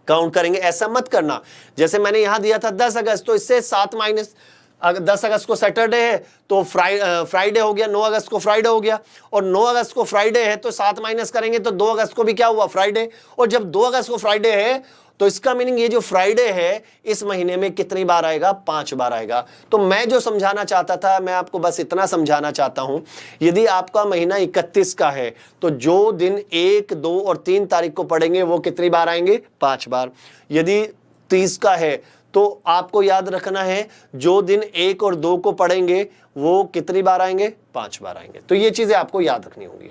काउंट करेंगे। ऐसा मत करना। जैसे मैंने यहां दिया था 10 अगस्त, तो इससे 7 माइनस, अगर 10 अगस्त को सैटरडे है तो फ्राइडे हो गया, 9 अगस्त को फ्राइडे हो गया, और 9 अगस्त को फ्राइडे है तो 7 माइनस करेंगे तो 2 अगस्त को भी क्या हुआ? फ्राइडे। और जब 2 अगस्त को फ्राइडे है तो इसका मीनिंग ये जो फ्राइडे है इस महीने में कितनी बार आएगा? 5 बार आएगा। तो मैं जो समझाना चाहता था, मैं आपको बस इतना समझाना चाहता हूं, यदि आपका महीना 31 का है तो जो दिन 1, 2 और 3 तारीख को पड़ेंगे वो कितनी बार आएंगे? 5 बार। यदि 30 का है तो आपको याद रखना है जो दिन 1 और 2 को पढ़ेंगे वो कितनी बार आएंगे? 5 बार आएंगे। तो ये चीजें आपको याद रखनी होंगी,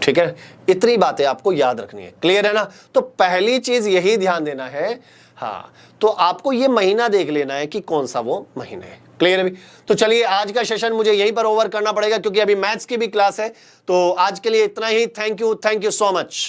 ठीक है। इतनी बातें आपको याद रखनी है, क्लियर है ना। तो पहली चीज यही ध्यान देना है, हाँ, तो आपको ये महीना देख लेना है कि कौन सा वो महीना है, क्लियर है भी। तो चलिए आज का सेशन मुझे यहीं पर ओवर करना पड़ेगा क्योंकि अभी मैथ्स की भी क्लास है। तो आज के लिए इतना ही। Thank you so much.